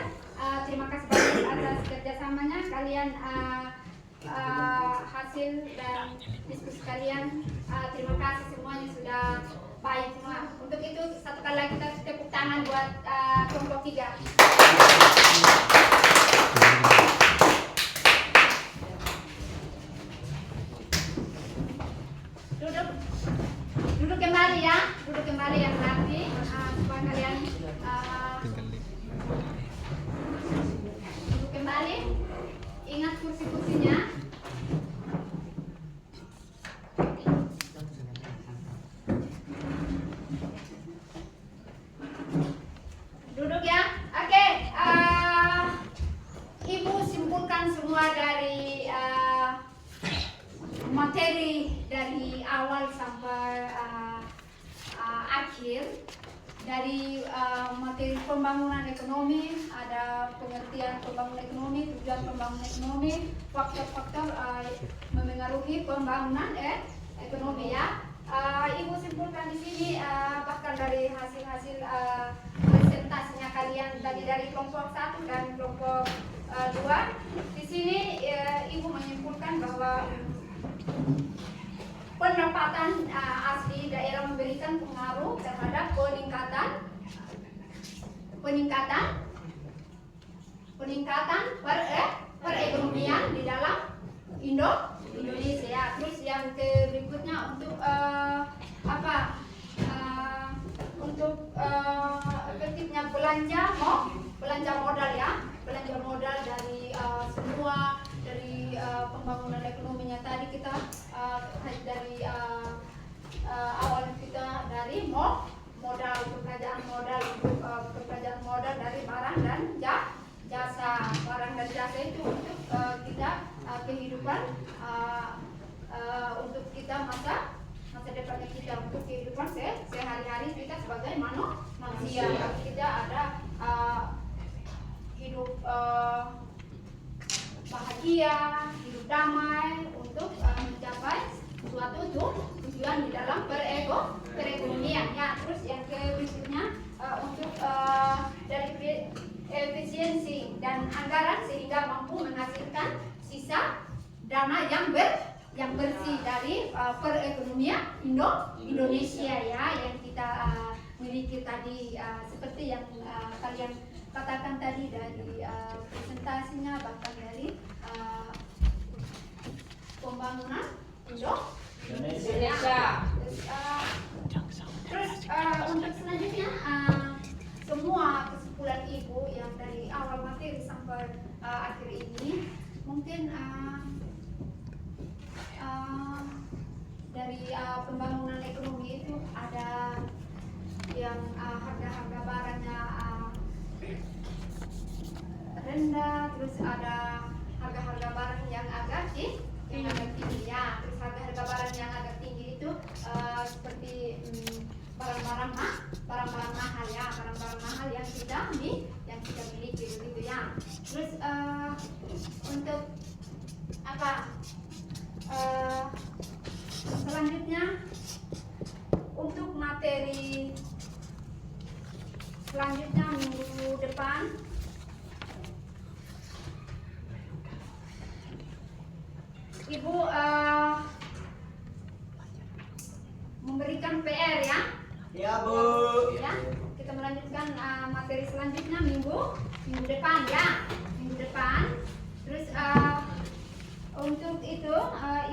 Terima kasih banyak atas kerjasamanya kalian. Hasil dan diskusi kalian, terima kasih semuanya sudah baik semua. Untuk itu satu kali lagi kita tepuk tangan buat kelompok 3. Duduk kembali ya, duduk kembali yang rapi supaya kalian duduk kembali. Ingat kursi-kursinya. Duduk ya. Oke, Ibu simpulkan semua dari materi dari awal sampai akhir. Dari materi pembangunan ekonomi, ada pengertian pembangunan ekonomi, tujuan pembangunan ekonomi, faktor-faktor memengaruhi pembangunan ekonomi ya. Ibu simpulkan di sini bahkan dari hasil-hasil presentasinya kalian tadi dari kelompok 1 dan kelompok 2. Di sini Ibu menyimpulkan bahwa pendapatan asli daerah memberikan pengaruh terhadap peningkatan perekonomian di dalam Indonesia. Terus yang berikutnya untuk efektifnya belanja modal ya, belanja modal dari semua dari pembangunan ekonominya tadi kita dari awal kita dari modal pekerjaan modal untuk pekerjaan modal dari barang dan jasa. Barang dan jasa itu untuk kita kehidupan untuk kita masa depannya kita, untuk kehidupan sehari-hari kita sebagai manusia. Kita ada hidup bahagia, hidup damai untuk mencapai suatu tujuan di dalam perekonomian ya. Terus yang berikutnya untuk dari efisiensi dan anggaran sehingga mampu menghasilkan sisa dana yang bersih dari perekonomian Indonesia ya, yang kita miliki tadi seperti yang kalian katakan tadi dari presentasinya, bahkan dari pembangunan Indonesia. Terus untuk selanjutnya semua kesimpulan ibu yang dari awal materi sampai akhir ini mungkin dari pembangunan ekonomi itu ada yang harga-harga barangnya rendah, terus ada harga-harga barang yang agak tinggi ya. Terus harga-harga barang yang agak tinggi itu seperti barang-barang mahal ya, barang-barang mahal yang kita miliki begitu ya. Terus untuk selanjutnya untuk materi selanjutnya minggu depan Ibu memberikan PR ya. Ya Bu. Ya, kita melanjutkan materi selanjutnya minggu depan ya, minggu depan. Terus untuk itu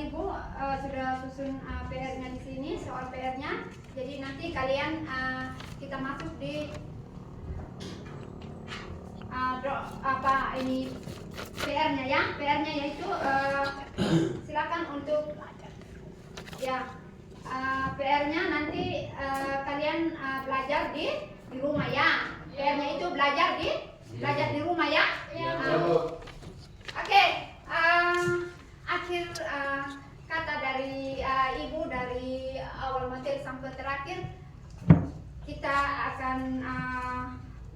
Ibu sudah susun PR-nya di sini, soal PR-nya. Jadi nanti kalian kita masuk di ini PR-nya ya. PR-nya yaitu silakan untuk ya PR-nya nanti kalian belajar di rumah ya. PR-nya itu belajar di rumah ya. Oke, akhir kata dari Ibu dari awal materi sampai terakhir, kita akan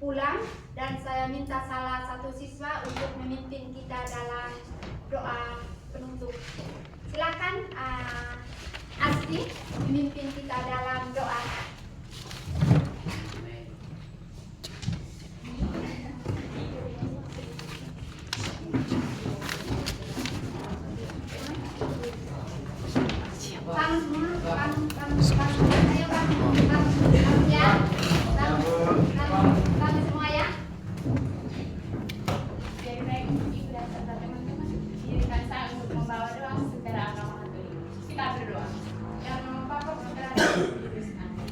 pulang dan saya minta salah satu siswa untuk memimpin kita dalam doa penutup. Silakan Asti memimpin kita dalam doa. Semua ya. Jadi baik untuk ibu dan serta teman-teman, izinkan saya untuk membawa doa secara agama Katolik. Kita berdoa. Dalam nama Bapa, Putra, dan Roh Kudus. Amin.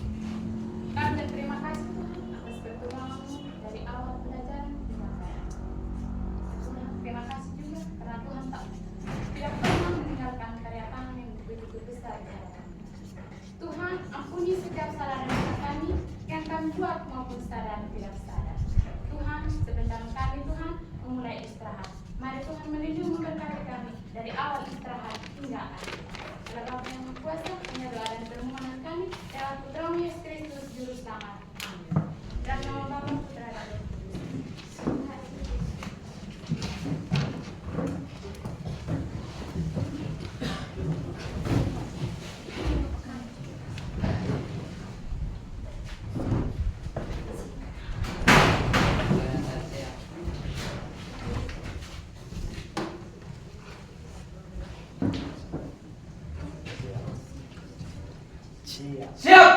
Kami berterima kasih Tuhan atas pertolongan-Mu dari awal pelajaran sampai akhir. Tuhan, terima kasih juga karena Tuhan tidak pernah meninggalkan karya tangan yang begitu besar di hadapan. Tuhan, ampuni setiap salah dan dosa kami yang kami buat maupun sadar dan tidak sadar. Tuhan, sebentar kami Tuhan memulai istirahat. Mari Tuhan melindungi memberkati kami dari awal istirahat hingga akhir. Dalam Bapa yang Maha Kuasa, hanya doa dan permohonan kami lewat Putra-Mu Yesus Kristus Juru Selamat. Amin. Dalam nama Bapa, Putra, dan Roh Kudus. Siap. Siap.